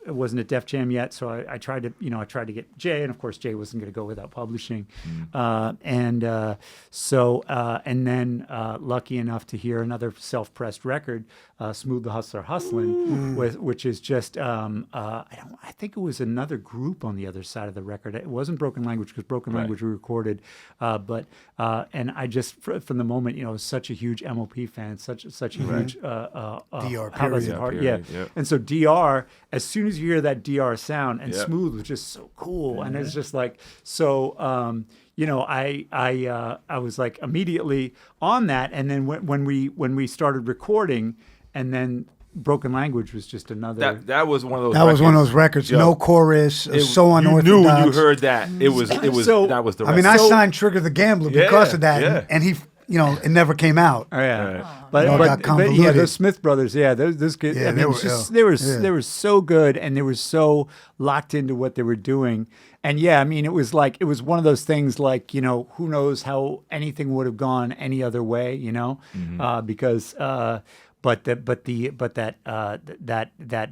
wasn't at Def Jam yet, so I tried to get Jay, and of course Jay wasn't going to go without publishing, and then lucky enough to hear another self-pressed record, Smooth the Hustler Hustlin', which is just I think it was another group on the other side of the record. It wasn't Broken Language because Broken Language we recorded, but I just from the moment was such a huge MOP fan, such a huge DR How Does It period. Hard? Period, Yeah. yep. And so DR, as soon as you hear that DR sound, and Yep. Smooth was just so cool, and it's just like so. I was like immediately on that, and then when we started recording, and then Broken Language was just another. That was one of those. That was one of those records. records. Yo, No chorus. So You unorthodox. knew when you heard that it was So- that was the. I mean, record. I signed Trigger the Gambler because of that, yeah. and he, it never came out. Oh, yeah, Right. but It all got yeah, convoluted. those Smith brothers, those kids. Yeah, I mean, they it were was just, ill. they were so good, and they were so locked into what they were doing. And yeah, I mean, it was one of those things like who knows how anything would have gone any other way, because. But that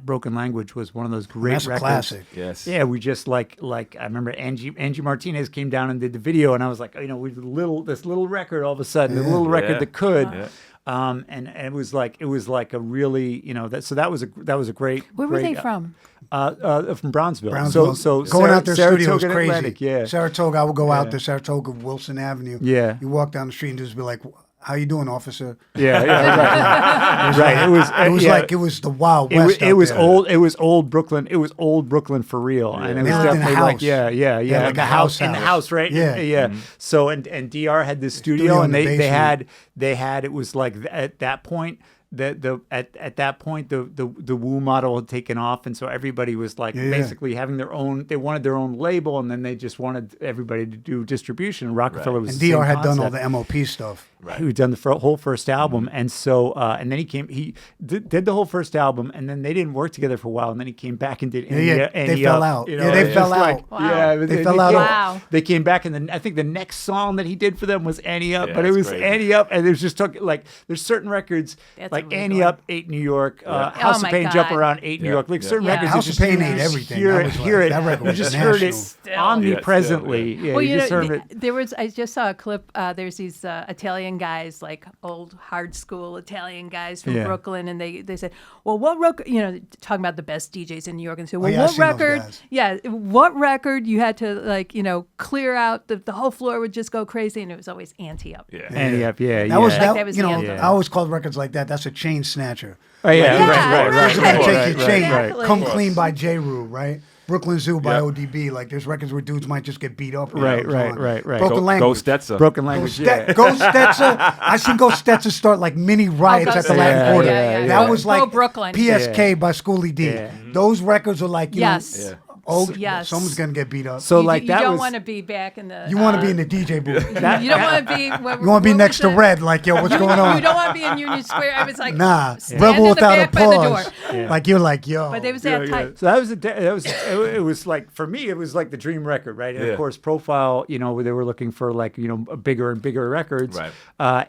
Broken Language was one of those great That's a records. classic. Yes. Yeah, we just like I remember Angie Martinez came down and did the video, and I was like, we did this little record all of a sudden, a little record Yeah. that could. Yeah. And it was like a really that was a great. Where were great, they from? From Brownsville. Brownsville. So Going out their studio was Saratoga and crazy. Atlantic, yeah. Saratoga, I would go out there, Saratoga, Wilson Avenue. Yeah. You walk down the street and just be like, "How you doing, officer?" Yeah, right. It was Like it was the Wild West. It was out there. old. It was old Brooklyn. It was old Brooklyn for real, and it They was lived in a definitely house. like yeah, like in the a house, house in the house. house, right? Yeah. yeah. So and DR had this studio, in and the they had basement. it was like at that point. At that point the Wu model had taken off, and so everybody was like basically having their own. They wanted their own label, and then they just wanted everybody to do distribution. And Rockefeller was And the same DR had done all concept. the MOP stuff. He had done the whole first album, and so and then he did the whole first album, and then they didn't work together for a while, and then he came back and did Yeah, Annie they fell Up, out. you Yeah, know, they it's fell just like, out. Wow. Yeah, They fell out. Wow. They came back, and then I think the next song that he did for them was Annie Up, Yeah, but it that's was crazy. Annie Up, and it was just like there's certain records That's like a really Annie good Up, 8 New York, House Oh of my Pain, Jump God. Around, 8 New Yeah, York, like yeah. certain Yeah. records. House you of just Pain you ain't just everything. Hear That it, was hear like- it. that record You was just heard it national. omnipresently. Yeah, Well, you just heard the- it. there was. I just saw a clip. There's these Italian guys, like old hard school Italian guys from Yeah. Brooklyn, and they said, "Well, what record?" Talking about the best DJs in New York, and say, "Well, yeah, I've what seen those record? guys. Yeah, what record you had to clear out? The whole floor would just go crazy, and it was always Anti Up. Yeah. Annie Up, yeah, That was yeah. that. that was You the know, anthem. I always called records like that. That's a chain snatcher. Oh, yeah, Yeah, right. right. Take your chain. Exactly. Come Clean by J. Rue, right? Brooklyn Zoo by Yep. ODB. Like there's records where dudes might just get beat up. Right. Broken Go Language. Stetzer. Broken Language, yeah. Go Stetzer. I seen Go Stetzer start like mini riots Go at the Stetzer. Latin Yeah, Quarter. yeah, yeah. That Go- was Go like Brooklyn. PSK by Schoolie D. Yeah. Those records are like, you Yes. know, Yeah. oh, Yes. someone's gonna get beat up. So You, like you that don't was want to be back in the. you want to be in the DJ booth. You don't want to be. You want to be next to Red, like, yo, what's going on? You don't want to be in Union Square. I was like, Nah, stand Rebel in the without back by the applause. door. Like you're like, yo. But they was that tight. So it was like for me it was like the dream record, right? And Yeah. of course Profile, they were looking for like bigger and bigger records, Right.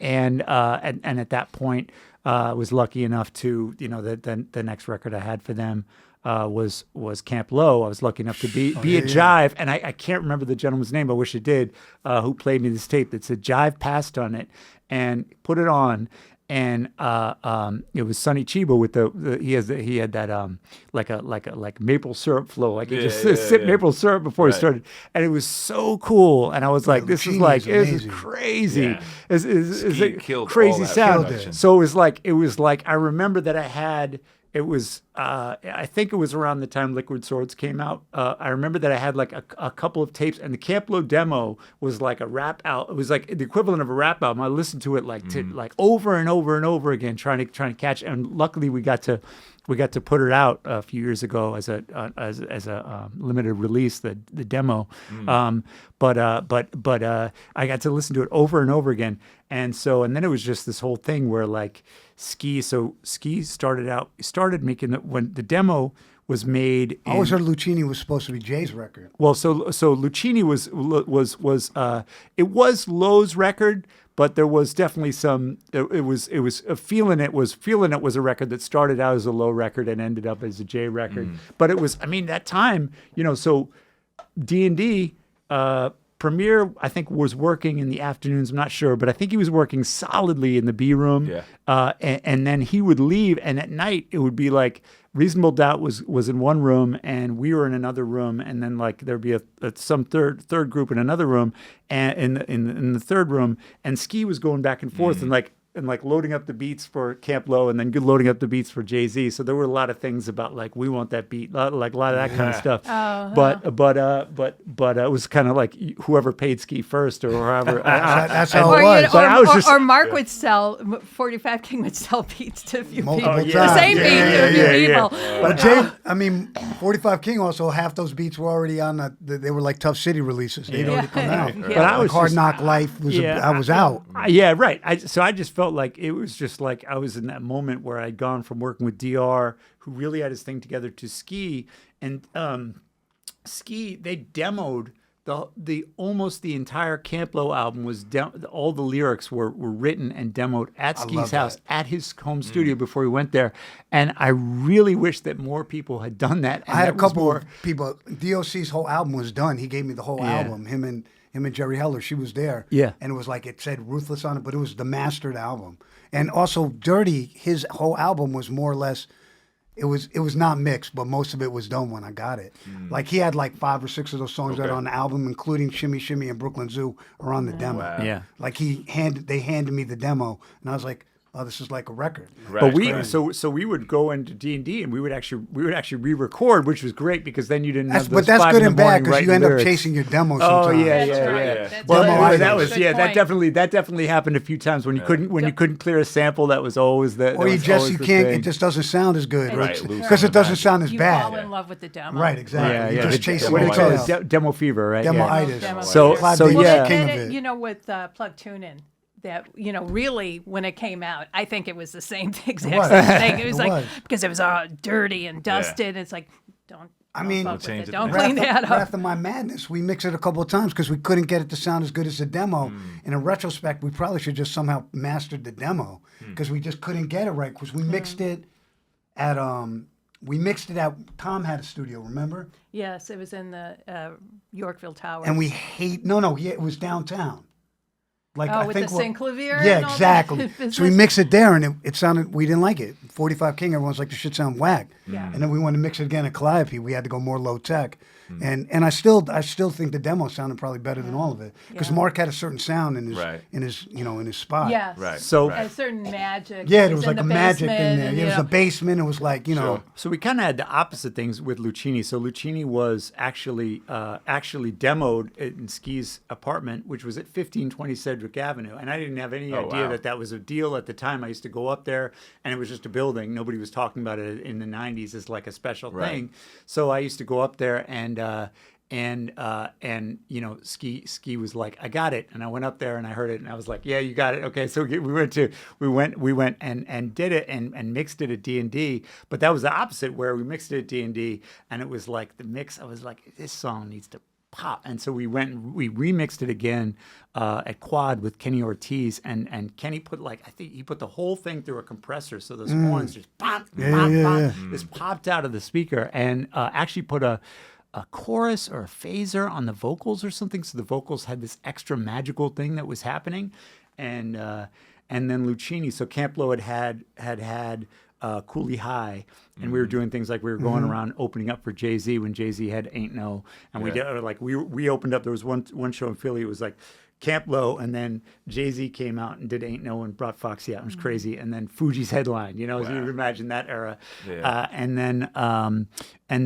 and at that point was lucky enough to the next record I had for them was Camp Low. I was lucky enough to be at Jive, and I can't remember the gentleman's name. I wish I did. Who played me this tape that said Jive passed on it and put it on. and it was Sonny Chiba with he had that like maple syrup flow, like he just sipped maple syrup before he started, and it was so cool. And I was like, this is like this is crazy. Yeah. Is Ski it killed crazy all that sound? production. So it was like I remember that I had. It was, I think it was around the time Liquid Swords came out. I remember that I had like a couple of tapes, and the Camp Lo demo was like a rap out. It was like the equivalent of a rap album. I listened to it like like over and over and over again, trying to catch. And luckily, we got to put it out a few years ago as a limited release, the demo. But I got to listen to it over and over again, and then it was just this whole thing where like Ski started making it when the demo was made. I always heard Lucchini was supposed to be Jay's record. Well, so Lucchini was it was Lowe's record, but there was definitely some. It was Feeling It was a record that started out as a Lowe record and ended up as a Jay record. But it was, I mean, that time, so D&D. Premier, I think, was working in the afternoons. I'm not sure, but I think he was working solidly in the B room. Yeah. And then he would leave, and at night it would be like Reasonable Doubt was in one room, and we were in another room, and then like there'd be some third group in another room, and in the third room, and Ski was going back and forth, and loading up the beats for Camp Lo, and then loading up the beats for Jay-Z. So there were a lot of things about like, we want that beat, like a lot of that kind of stuff. But it was kind of like whoever paid Ski first, or however. That's how it was. But I was just- or Mark would sell, 45 King would sell beats to a few Multiple people. times. The same beat to a few people. But Jay, I mean, 45 King also, half those beats were already on they were like Tough City releases. They'd already come out. Yeah. But I was Hard just- Knock Life was, I was out. Yeah, right. So I just felt like it was just like I was in that moment where I'd gone from working with DR, who really had his thing together, to Ski, and Ski, they demoed the almost the entire Camp Lo album was all the lyrics were written and demoed at Ski's house at his home studio before he went there, and I really wish that more people had done that. And I had a that was couple more, of people. DOC's whole album was done. He gave me the whole album. Him and Jerry Heller. She was there. Yeah. And it was like, it said Ruthless on it, but it was the mastered album. And also Dirty, his whole album was more or less, it was not mixed, but most of it was done when I got it. Like he had like 5 or 6 of those songs that are on the album, including Shimmy Shimmy and Brooklyn Zoo, are on the demo. Wow. Yeah. Like they handed me the demo, and I was like, oh, this is like a record. Right. But we would go into D&D and we would actually re-record, which was great because then you didn't have those But that's 5 good in and the bad morning because you writing end up lyrics. chasing your demo Oh sometimes. yeah. That's Well, right. that was Good point. that definitely happened a few times when you couldn't clear a sample. That was always the Or you can't. It just doesn't sound as good, Right, Because it doesn't sound as You bad. fall in love with the demo. Right, exactly. yeah. You just chase What do it they call out. it? Demo fever, right? Demo-itis. Demo So- fever. so Well, yeah. they King did of it, it. with Plug Tune In. That really, when it came out, I think it was the same exact was. same thing. It was It like was. because it was all dirty and dusted. It's like don't mean, fuck with change it. it Don't the clean next that Right up. after My Madness, we mixed it a couple of times because we couldn't get it to sound as good as the demo. And in retrospect, we probably should just somehow mastered the demo because we just couldn't get it right because we mixed it at Tom had a studio, remember? Yes, it was in the Yorkville Tower. And it was downtown. Like Oh, I with think the what- St. Clavier Yeah, and all that exactly. business? So we mixed it there, and it sounded. We didn't like it. 45 King, everyone's like, the shit sound whack. Yeah. And then we wanted to mix it again at Calliope. We had to go more low tech. And I still think the demo sounded probably better than all of it because Yeah. Mark had a certain sound in his Right. in his spot. Yes. Right. So- a certain magic. Yeah, It there was like in a the magic in basement there. and, Yeah, it was a basement. It was like So we kind of had the opposite things with Lucchini. So Lucchini was actually demoed in Ski's apartment, which was at 1520 Cedric Avenue, and I didn't have any idea wow. that was a deal at the time. I used to go up there, and it was just a building. Nobody was talking about it in the 90s as like a special Right. thing. So I used to go up there and Ski was like, I got it, and I went up there and I heard it and I was like, yeah, you got it. Okay, so we went and did it and mixed it at D&D, but that was the opposite where we mixed it at D&D and it was like the mix. I was like, this song needs to pop, and so we went and we remixed it again at Quad with Kenny Ortiz, and Kenny put I think he put the whole thing through a compressor, so those horns just pop, just popped out of the speaker, and actually put a chorus or a phaser on the vocals or something, so the vocals had this extra magical thing that was happening, and and then Lucchini. So Camp Lo had Cooley High, and we were doing things like we were going around opening up for Jay-Z when Jay-Z had Ain't No, and we did like we opened up. There was one show in Philly. It was like Camp Lo, and then Jay-Z came out and did Ain't No and brought Foxy out. It was crazy. And then Fuji's headline, so you can imagine that era. Yeah. And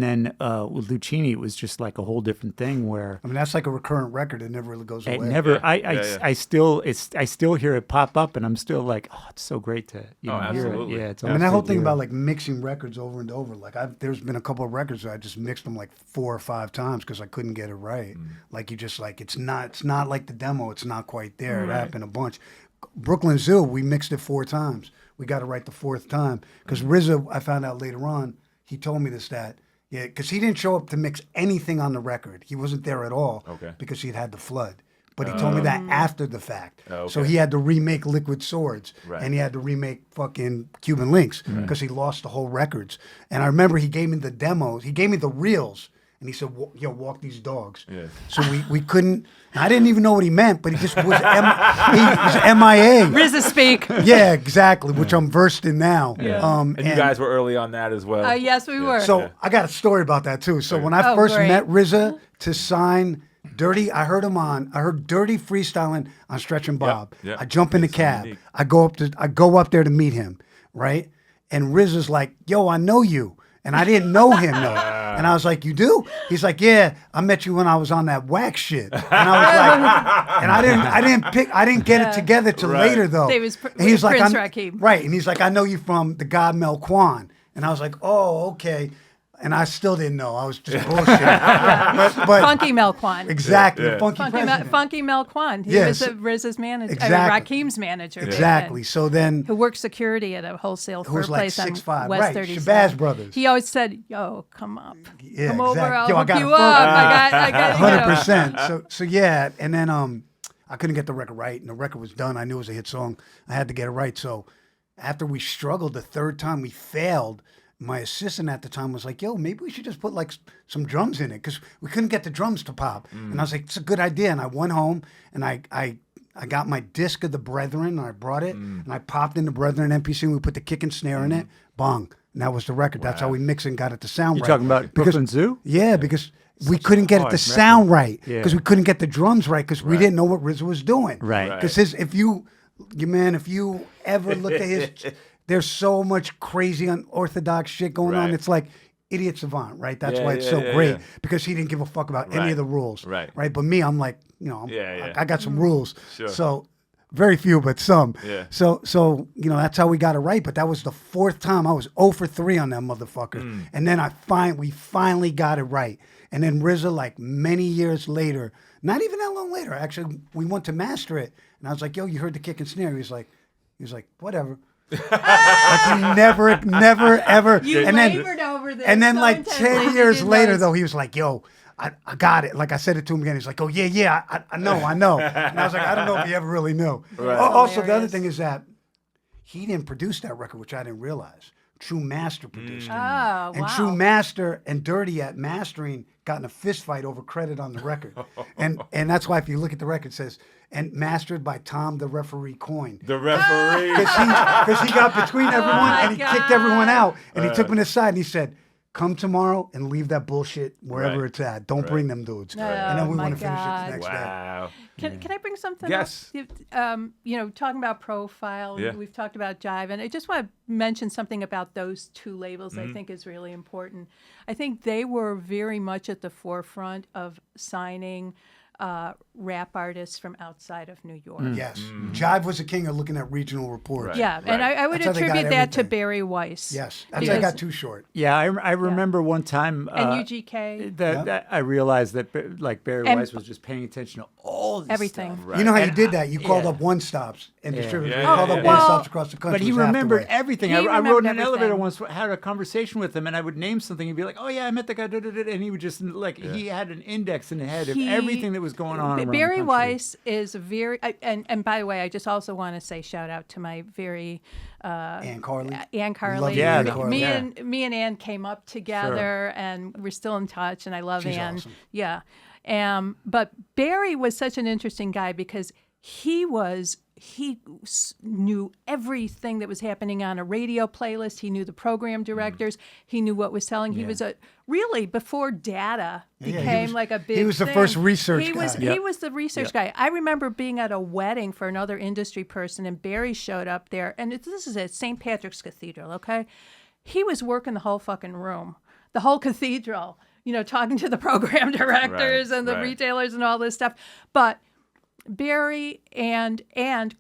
then with Lucchini, it was just like a whole different thing where I mean, that's like a recurrent record. It never really goes away. it never. I still hear it pop up, and I'm still like, oh, it's so great to hear absolutely. it. Yeah, it's I mean, that whole thing about about like mixing records over and over. Like, there's been a couple of records where I just mixed them like 4 or 5 times because I couldn't get it right. Like, you just like it's not like the demo. It's not quite there. It happened a bunch. Brooklyn Zoo, we mixed it 4 times. We got it right the 4th time because RZA, I found out later on, he told me because he didn't show up to mix anything on the record. He wasn't there at all because he'd had the flood. But he told me that after the fact. So he had to remake Liquid Swords and he had to remake fucking Cuban Links because he lost the whole records. And I remember he gave me the demos. He gave me the reels. And he said, yo, walk these dogs. Yeah. So we couldn't, I didn't even know what he meant, but he just was, he was MIA. RZA speak. Yeah, exactly, which I'm versed in now. Yeah. And you guys were early on that as well. Yes, we were. So I got a story about that too. So when I first great. met RZA to sign Dirty, I heard Dirty freestyling on Stretch and Bob. Yeah. I jump in the cab. I go up there to meet him, right? And RZA's like, yo, I know you. And I didn't know him though. And I was like, you do? He's like, yeah, I met you when I was on that wax shit. And I was like, and I didn't get it together till later though. It was and he's like, Prince Rakeem. Right. And he's like, I know you from the God Mel Kwan. And I was like, oh, okay. And I still didn't know. I was just bullshit. but Funky Mel Kwan. Exactly. Yeah. Funky Mel Kwan. He Yes. was RZA's manager. Exactly. Rakeem's manager. Exactly. So then Who worked security at a wholesale fur was like place on 6'5", West right, 37. Shabazz Brothers. He always said, yo, come up. Yeah, come over, exactly. I'll Yo, I hook got you a up. I got 100%. So yeah, and then I couldn't get the record right, and the record was done. I knew it was a hit song. I had to get it right. So after we struggled the 3rd time, we failed. My assistant at the time was like, yo, maybe we should just put like some drums in it because we couldn't get the drums to pop. And I was like, it's a good idea. And I went home and I got my disc of the Brethren and I brought it and I popped in the Brethren MPC and we put the kick and snare in it. Bong. And that was the record. That's how we mixed it and got it to sound right. You're talking about Brooklyn Zoo? Yeah, because we couldn't get it to sound right because we couldn't get the drums right because we didn't know what RZA was doing. Right. Because if you ever looked at his, there's so much crazy unorthodox shit going on. It's like Idiot Savant, right? That's why it's so great because he didn't give a fuck about any of the rules. Right. But me, I'm like, I got some rules. Sure. So very few, but some. Yeah. So that's how we got it right. But that was the 4th time. I was 0 for 3 on that motherfucker. And then we finally got it right. And then RZA, like many years later, not even that long later, actually, we went to master it. And I was like, yo, you heard the kick and snare? He was like, whatever. Like he never ever. You and labored over this. And then so like intensely. 10 years later, though, he was like, yo, I got it. Like I said it to him again. He's like, oh, yeah, I know. And I was like, I don't know if he ever really knew. Right. Also, the other thing is that he didn't produce that record, which I didn't realize. True Master produced it. Oh, And wow. True Master and Dirty at mastering got in a fist fight over credit on the record. and that's why if you look at the record, it says, and mastered by Tom the Referee Coin. The referee. Because he got between everyone and he God. kicked everyone out. And he took me aside and he said, come tomorrow and leave that bullshit wherever it's at. Don't bring them dudes. And then we my want to finish it God. the next day. Wow. Can I bring something Yes. up? Talking about profile, we've talked about Jive, and I just want to mention something about those 2 labels I think is really important. I think they were very much at the forefront of signing rap artists from outside of New York. Yes. Jive was the king of looking at regional reports. Yeah, and I would That's how they got attribute that to everything. Barry Weiss. Yes. That's how I got too short. Yeah, I remember one time And UGK. that I realized that like Barry And- Weiss was just paying attention to all this Everything. stuff. Right. You know how you And did that? You called yeah. up one stops and distributed. Yeah, You yeah, called up yeah. one Well, stops across the country. But he was half the remembered way. everything. He I wrote remembered in an elevator everything. once, had a conversation with him, and I would name something. He'd be like, "Oh yeah, I met the guy," and he would just like he had an index in the head of everything that was going on. around the Barry country. Weiss is a very, and by the way, I just also want to say shout out to my very Ann Carly. Ann love Carly. you, Yeah, Ann Carly. Me and Ann came up together, and we're still in touch. And I love She's Ann. awesome. Yeah, but Barry was such an interesting guy because he was knew everything that was happening on a radio playlist. He knew the program directors. He knew what was selling. He was really before data became like a big He was the thing. first research guy. He was the research guy. I remember being at a wedding for another industry person, and Barry showed up there. And this is at St. Patrick's Cathedral, okay? He was working the whole fucking room, the whole cathedral, talking to the program directors and the retailers and all this stuff. But Barry and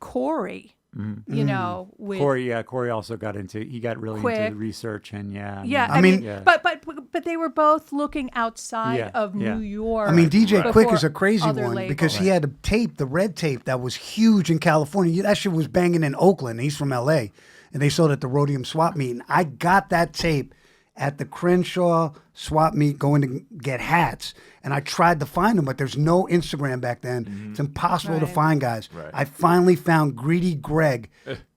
Corey, with Corey also got really into the research and I mean, but they were both looking outside of New York. I mean, DJ Quick is a before crazy other one labels. because he had a tape, the red tape, that was huge in California. That shit was banging in Oakland. He's from L.A. and they sold it at the Rhodium Swap Meet. And I got that tape at the Crenshaw Swap Meet going to get hats. And I tried to find them, but there's no Instagram back then. It's impossible to find guys. I finally found Greedy Greg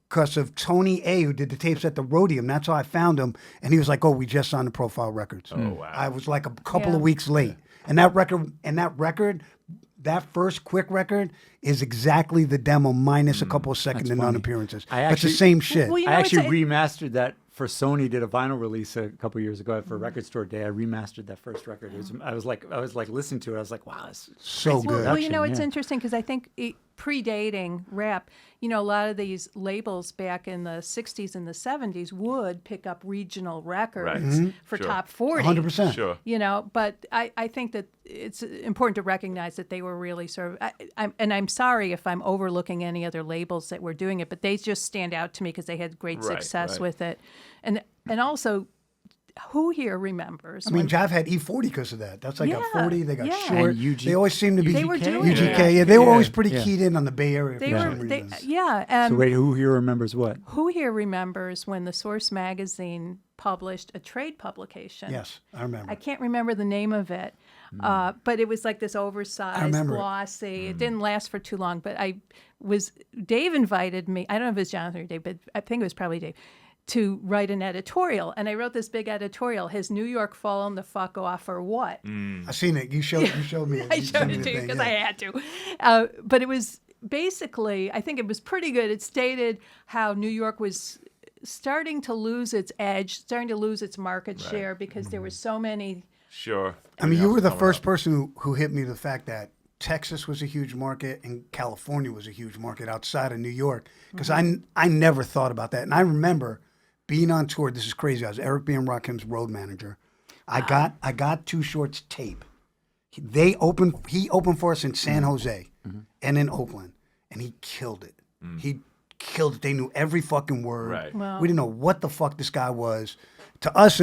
because of Tony A, who did the tapes at the Rhodium. That's how I found him. And he was like, oh, we just signed the Profile Records. Oh, wow. I was like a couple of weeks late. And that record, that first Quick record is exactly the demo minus a couple of second and non-appearances. It's the same shit. Well, I actually remastered that for Sony. Did a vinyl release a couple years ago for Record Store Day. I remastered that first record. I was like listening to it. I was like, wow, it's so good. Well, it's interesting because I think predating rap, a lot of these labels back in the 60s and the 70s would pick up regional records for top 40. 100%. Sure. But I think that it's important to recognize that they were really sort of, I'm sorry if I'm overlooking any other labels that were doing it, but they just stand out to me because they had great success with it. And also, who here remembers? I mean, Jav had E40 because of that. That's like a 40. They got short. And they always seem to be They were doing UGK. it. They were always pretty keyed in on the Bay Area. They for were, some reason. and So wait, who here remembers what? who here remembers when the Source magazine published a trade publication? Yes, I remember. I can't remember the name of it, but it was like this oversized, glossy. It didn't last for too long, but Dave invited me. I don't know if it was Jonathan or Dave, but I think it was probably Dave, to write an editorial. And I wrote this big editorial. Has New York fallen the fuck off or what? I seen it. You showed me it. I showed it to you because I had to. But it was basically, I think it was pretty good. It stated how New York was starting to lose its edge, starting to lose its market share because there were so many. Sure. I mean, you were the first person who hit me the fact that Texas was a huge market and California was a huge market outside of New York because I never thought about that. And I remember being on tour. This is crazy. I was Eric B. and Rakim's road manager. I got Too Short's tape. He opened for us in San Jose and in Oakland, and he killed it. He killed it. They knew every fucking word. Right. Wow. We didn't know what the fuck this guy was. To us,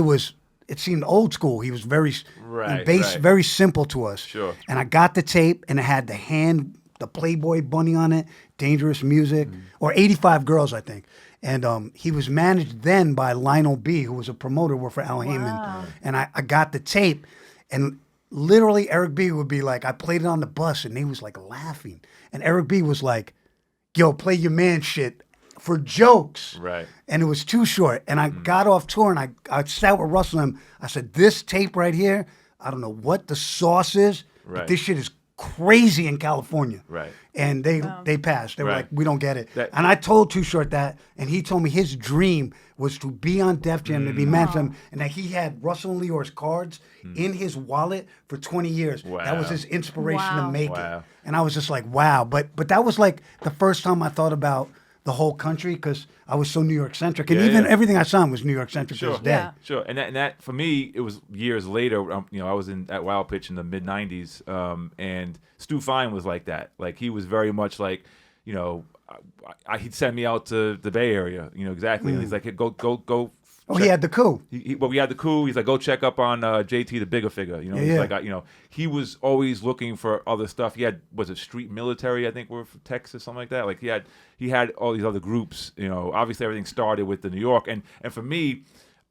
it seemed old school. He was very very simple to us. Sure. And I got the tape, and it had the Playboy bunny on it, Dangerous Music, or 85 Girls, I think. And he was managed then by Lionel B., who was a promoter, worked for Al Heyman. And I got the tape, and literally Eric B. would be like, I played it on the bus, and he was like laughing. And Eric B. was like, yo, play your man shit for jokes. Right. And it was Too Short. And I got off tour, and I sat with Russell, and I said, this tape right here, I don't know what the sauce is, but this shit is crazy in California. Right. And they passed. They were like, we don't get it. That- and I told Too Short that, and he told me his dream was to be on Def Jam, to be managed them, and that he had Russell and Leor's cards in his wallet for 20 years. Wow. That was his inspiration to make Wow. it. And I was just like, wow. But that was like the first time I thought about the whole country because I was so New York centric, and even everything I signed was New York centric to this day. Yeah. Sure, and that for me, it was years later. I was at Wild Pitch in the mid '90s, and Stu Fine was like that. Like he was very much like, he'd send me out to the Bay Area. Exactly. And he's like, hey, go. Oh, he had the coup. We had the coup. He's like, go check up on JT, the bigger figure. He's like, he was always looking for other stuff. He had, was it Street Military? I think were from Texas, something like that. Like he had all these other groups. Obviously everything started with the New York, and for me,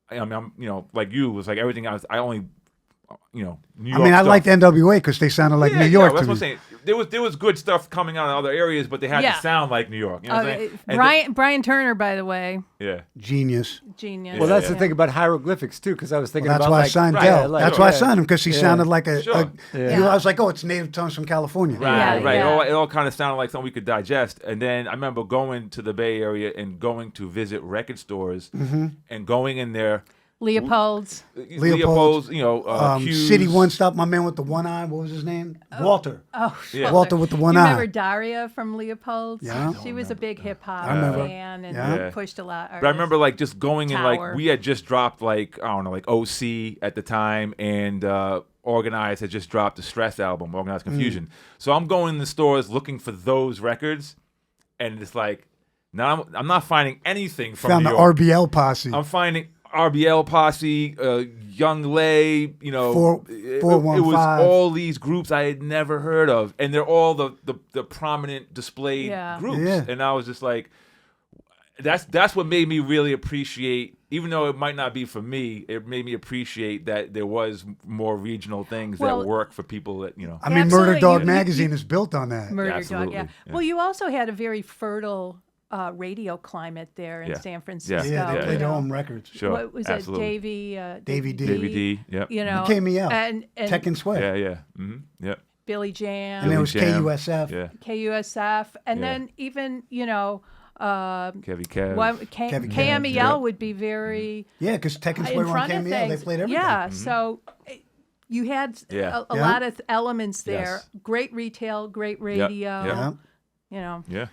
I'm like you, it was like everything. I New York. I mean, I stuff. liked NWA because they sounded like New York that's to what I'm me. saying. There was good stuff coming out of other areas, but they had Yeah. to sound like New York. You know what I'm saying? And Brian Turner, by the way, yeah. Genius. genius. Well, that's Yeah. the thing about hieroglyphics too, because I was thinking That's about why I like, signed right, Del. like- That's why I yeah. signed him because he Yeah. sounded like a. Sure. I was like, oh, it's native tongues from California. Right, Yeah, right. yeah. It all kind of sounded like something we could digest. And then I remember going to the Bay Area and going to visit record stores and going in there. Leopold's. Leopold's, Q's. City One Stop. My man with the one eye. What was his name? Walter. Oh, Yeah. Walter with the one you eye. remember Daria from Leopold's? Yeah. She was a big hip hop I remember. fan and Yeah. pushed a lot. But I remember like just going and Tower. like we had just dropped like I don't know like OC at the time and Organized had just dropped the Stress album, Organized Confusion. So I'm going in the stores looking for those records, and it's like now I'm not finding anything from Found New the York. RBL posse. I'm finding RBL Posse, Young Lay, it was 415. all these groups I had never heard of, and they're all the prominent displayed Yeah. groups. Yeah. And I was just like, that's what made me really appreciate, even though it might not be for me, it made me appreciate that there was more regional things Well, that work for people that, I mean, Absolutely. Murder Dog You- Magazine is built on that. Murder Dog, Absolutely, yeah. yeah. Well, you also had a very fertile radio climate there in Yeah. San Francisco. Yeah, they Yeah, played you their know. own records. Sure, What was absolutely. it, Davey? Davey D. Davey D, yep. You know, Came me out. and Tech and Sweat. Yeah, yep. Billy Jam, And there was Jam. KUSF. Yeah, KUSF, and Yeah. then even Kevy Kev. Kevin KMEL yeah. would be very Yeah, because Tech and in Sweat were on front of KMEL. They things. played everything. Yeah, so you had Yeah. a Yeah. lot of elements there. Yes. Great retail, great radio. Yep. Yeah. You know, Yeah.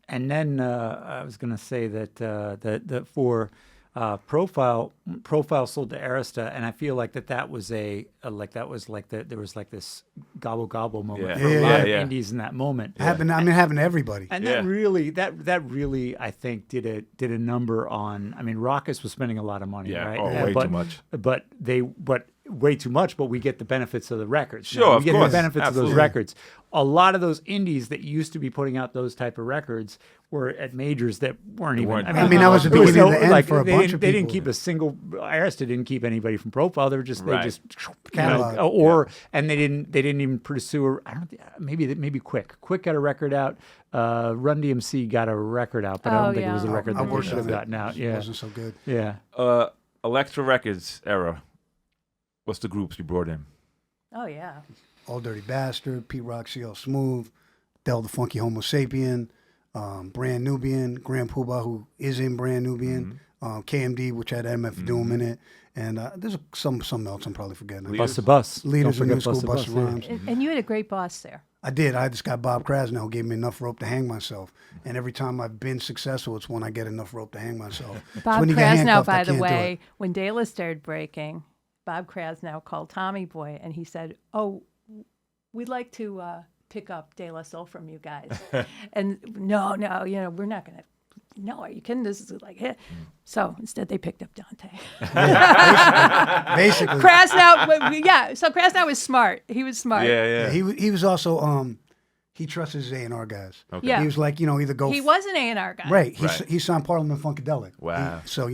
And then I was going to say that for Profile sold to Arista, and I feel like that was there was like this gobble gobble moment Yeah. for a Yeah, lot of yeah. indies in that moment. Happened to everybody. And Yeah. that really I think did a number on. I mean, Raucous was spending a lot of money, Yeah. right? Oh, way too much. But way too much. But we get the benefits of the records. Sure, we of get course. the benefits Absolutely. of those records. A lot of those indies that used to be putting out those type of records were at majors that weren't even. weren't- I mean, that was the there beginning of the end for a they bunch didn't- of They didn't people. keep a single. Arista didn't keep anybody from Profile. They were just Right. they just Catalog. and they didn't even pursue. I don't. Maybe Quick got a record out. Run DMC got a record out, but I Oh, don't think it was a yeah. record I that they worked should have on it. gotten out. It Yeah, wasn't so good. yeah. Electro Records era. What's the groups you brought in? oh yeah. All Dirty Bastard, Pete Rock, CL Smooth, Del the Funky Homo Sapien, Brand Nubian, Grand Poobah, who is in Brand Nubian, KMD, which had MF Doom in it, and there's some else I'm probably forgetting. Leaders? Bust a Bus. Leaders Don't of forget New School, Bust a Busta Bus, yeah. Rhymes. And you had a great boss there. I did. I had this guy, Bob Krasnow, who gave me enough rope to hang myself. And every time I've been successful, it's when I get enough rope to hang myself. It's Bob when you get Krasnow, handcuffed, I by the can't do way, it. when De La started breaking, Bob Krasnow called Tommy Boy and he said, "Oh, we'd like to pick up De La Soul from you guys." And no, we're not going to. No, are you kidding? This is like hit. So instead, they picked up Dante. Basically. Krasnow, yeah. So Krasnow was smart. He was smart. Yeah. He was also, he trusted his A&R guys. Okay. Yeah. He was like, either go. He was an A&R guy. Right. Right. He signed Parliament Funkadelic. Wow. So,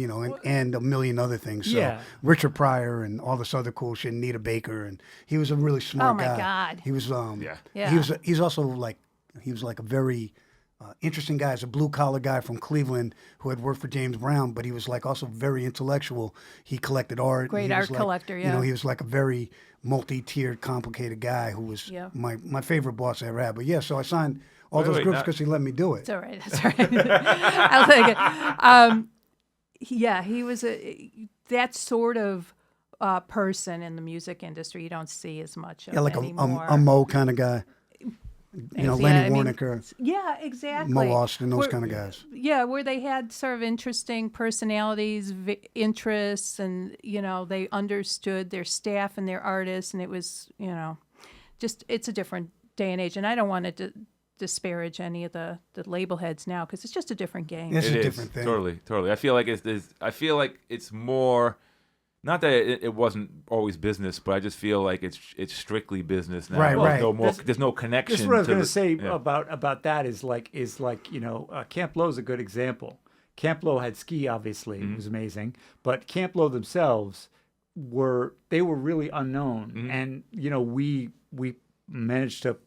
and a million other things. So Yeah. Richard Pryor and all this other cool shit, Nita Baker. And he was a really smart Oh, my guy. God. He was, Yeah. Yeah. He's also like a very interesting guy. He's a blue collar guy from Cleveland who had worked for James Brown, but he was like also very intellectual. He collected art. Great He was art like, collector, yeah. He was like a very multi-tiered, complicated guy who was Yeah. my favorite boss I ever had. But yeah, so I signed all Wait, those wait, groups now- because he let me do it. It's all right. That's all right. I'll take it. Yeah, he was that sort of person in the music industry. You don't see as much of Yeah, like anymore. a Mo kind of guy. Lenny I mean, Warnicker, yeah, exactly. Mo Austin, those Where- kind of guys. Yeah, where they had sort of interesting personalities, interests, and they understood their staff and their artists, and it was just it's a different day and age. And I don't want to disparage any of the label heads now because it's just a different game. It's It a is. different thing. Totally. I feel like it's more. Not that it wasn't always business, but I just feel like it's strictly business now. Right, There's right. No more, there's no connection. This is what I was to going to the- say yeah. about that is Camp Low is a good example. Camp Low had Ski, obviously, it was amazing, but Camp Low themselves they were really unknown, and we managed to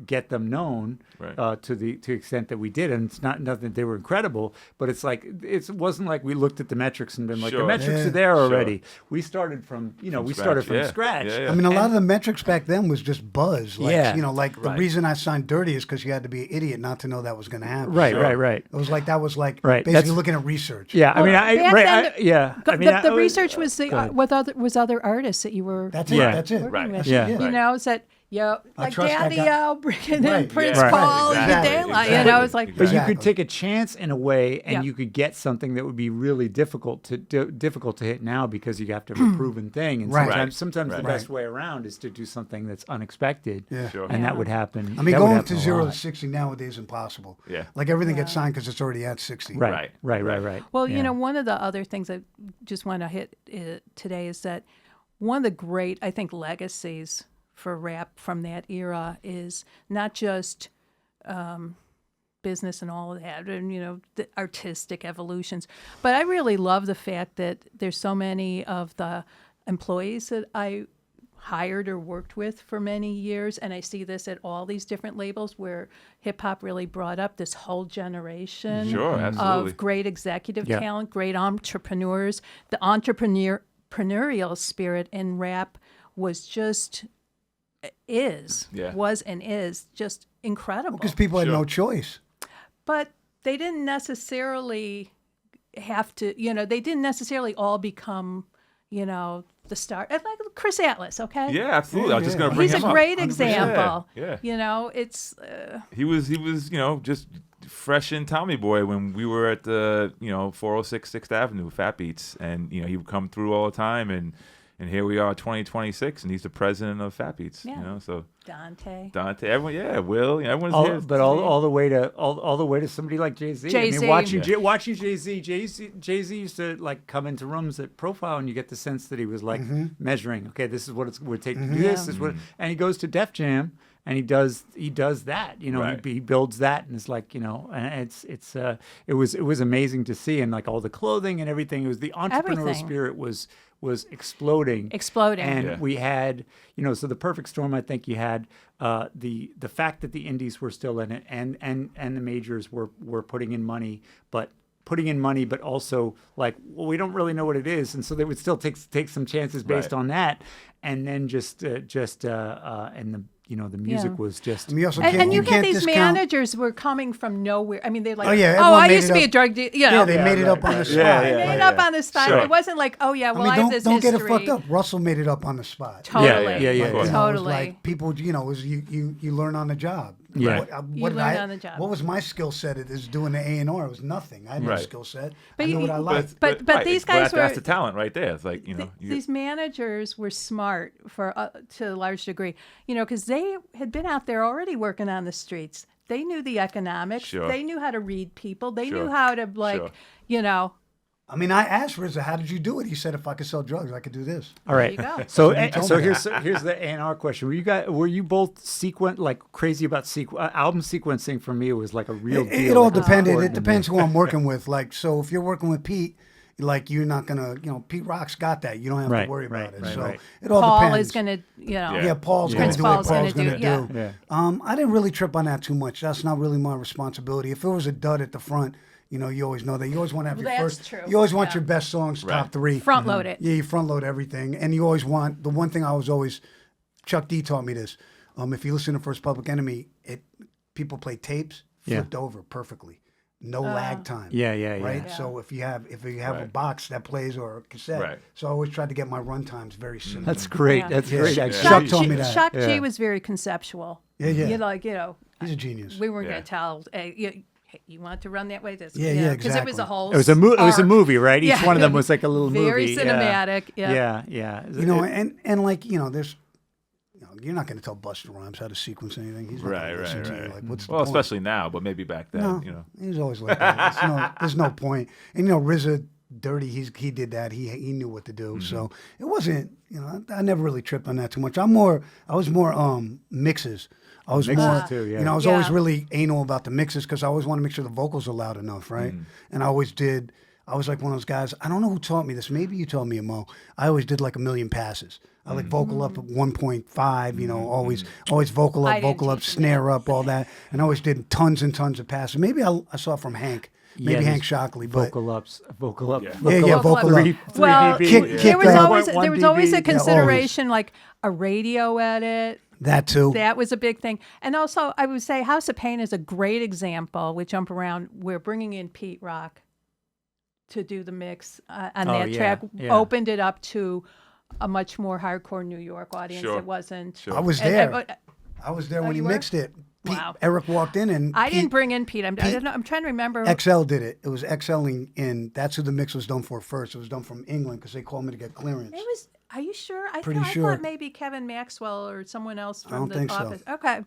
get them known Right. to the extent that we did, and it's not nothing that they were incredible, but it's like it wasn't like we looked at the metrics and been like Sure. the metrics Yeah. are there Sure. already. We started from scratch, yeah. scratch. Yeah, yeah. I mean, a lot of the metrics back then was just buzz. Like, Yeah. like the Right. reason I signed Dirty is because you had to be an idiot not to know that was going to happen. Right, Sure. right. It was like that was like Right. basically That's- looking at research. Yeah, I mean, back then, yeah. I mean, the research was go ahead. was other artists that you were That's Yeah. it. That's it. working Right. with. Yeah. You know, it's that like trust that Daddy guy. O bringing Right. in Prince Yeah. Paul Right. in the Exactly. daylight. Exactly. You know, it's like But you Exactly. could take a chance in a way, and Yeah. you could get something that would be really difficult to hit now because you have to have a proven thing. And Right. sometimes Right. the best way around is to do something that's unexpected. Yeah. Sure. And Yeah. that would happen. I mean, that would going happen to a 0 to lot. 60 nowadays is impossible. Yeah. Like everything gets signed because it's already at 60. Right. Well, Yeah. one of the other things I just want to hit today is that one of the great, I think, legacies for rap from that era is not just business and all of that, and the artistic evolutions, but I really love the fact that there's so many of the employees that I hired or worked with for many years, and I see this at all these different labels where hip hop really brought up this whole generation Sure, absolutely. of great executive Yeah. talent, great entrepreneurs. The entrepreneurial spirit in rap was just Yeah. was and is just incredible. Because people had Sure. no choice. But they didn't necessarily have to, they didn't necessarily all become, the star. Like Chris Atlas, okay? Yeah, absolutely. I was just Yeah. going to bring He's him a up. great 100%. example. Yeah. It's He was, just fresh in Tommy Boy when we were at the, 406 6th Avenue, FatBeats, and he would come through all the time, and here we are, 2026, and he's the president of FatBeats. Yeah. So Dante. everyone, Will, everyone's here. But all the way to somebody like Jay-Z. I Jay-Z. mean, watching Yeah. watching Jay-Z used to like come into rooms at Profile, and you get the sense that he was like measuring. Okay, this is what it would take to do this. This is what, and he goes to Def Jam, and he does that. Right. He builds that, and it's like and it was amazing to see, and like all the clothing and everything. It was the entrepreneurial Everything. spirit was exploding. Exploding. And we had, so the perfect storm. I think you had the fact that the indies were still in it, and the majors were putting in money, but also like, well, we don't really know what it is, and so they would still take some chances based Right. on that, and then the music Yeah. was just. I mean, you also And you had can't these discount- managers were coming from nowhere. I mean, they're like, Oh, yeah, I everyone made used it to be up. a drug dealer. Yeah, they made it up on the spot. Yeah, They made it up on the spot. Sure. It wasn't like, oh yeah, well, I, I mean, have this don't get it history. fucked up. Russell made it up on the spot. Totally. Yeah, of course. You know, it was Totally. like people, it was you learn on the job. Yeah. What did learn on the job. What was my skill set? It is doing the A&R. It was nothing. I had no Right. skill set. But I knew you- what I liked. But right, these but guys that's were- the talent right there. It's like These managers were smart to a large degree, because they had been out there already working on the streets. They knew the economics. Sure. They knew how to read people. They Sure. knew how to Sure. I mean, I asked RZA, how did you do it? He said, if I could sell drugs, I could do this. All right. you go. So That's what he told so me. here's the A&R question. Were you both crazy about album sequencing? For me, it was like a real deal. It all Like, depended. It important to me. depends who I'm working with. Like, so if you're working with Pete, like you're not gonna, Pete Rock's got that. You don't have Right, to worry right, about it. right, so right. it all Paul depends. is going to, Yeah. Yeah, Paul's Yeah. going Prince to do what Paul's Paul's gonna going to do- do. yeah. I didn't really trip on that too much. That's not really my responsibility. If it was a dud at the front, you always know that. You always want to have your That's first. true. You always want Yeah. your best songs, Right. top three. front load it. Yeah, you front load everything, and you always want the one thing I was always. Chuck D taught me this. If you listen to First Public Enemy, people play tapes Yeah. flipped over perfectly, no lag time. Yeah. Right. Yeah. So if you have a Right. box that plays or a cassette, Right. so I always tried to get my run times very similar. That's great. Yeah. That's Yeah. great. Yeah. Actually. Chuck told me that. Shock Yeah. G was very conceptual. Yeah, yeah. He's a genius. We weren't Yeah. going to tell, hey, you want to run that way? This, Yeah, yeah, because it was exactly. a whole. It was a arc. movie, right? Each Yeah. one of them was like a little Very movie. cinematic. Yeah. Yeah. And like there's, you're not going to tell Busta Rhymes how to sequence anything. He's not Right, gonna listen right, to you. right. Like, what's the Well, point? especially now, but maybe back then, No, he was always like that. There's no point. And RZA, Dirty, he did that. He knew what to do. So it wasn't. I never really tripped on that too much. I was more mixes. I was Mixes more. too, yeah. I was always Yeah. really anal about the mixes because I always want to make sure the vocals are loud enough, right? And I always did. I was like one of those guys. I don't know who taught me this. Maybe you taught me, Mo. I always did like a million passes. I like vocal up at 1.5. You know, always vocal I up, didn't vocal up, teach you snare up, all that, and I always did tons and tons of passes. Maybe I saw it from Hank. Maybe Yeah, Hank there's Shockley, but vocal ups, vocal up, Yeah. Yeah, vocal up. 3 Well, dB. Kick- there was kick, always 1 there was always dB. a consideration like a radio edit. that too. That was a big thing. And also, I would say House of Pain is a great example with Jump Around. We're bringing in Pete Rock to do the mix on Oh, that yeah, track, yeah. opened it up to a much more hardcore New York audience. Sure. It wasn't. Sure. I was and- there. and- I was there when he you were? mixed it. Wow. Eric walked in and I didn't Pete- bring in Pete. I don't know. I'm trying to remember. XL did it. It was XLing in. That's who the mix was done for first. It was done from England because they called me to get clearance. It was. Are you sure? Pretty I sure. thought maybe Kevin Maxwell or someone else from don't the think so. office. Okay.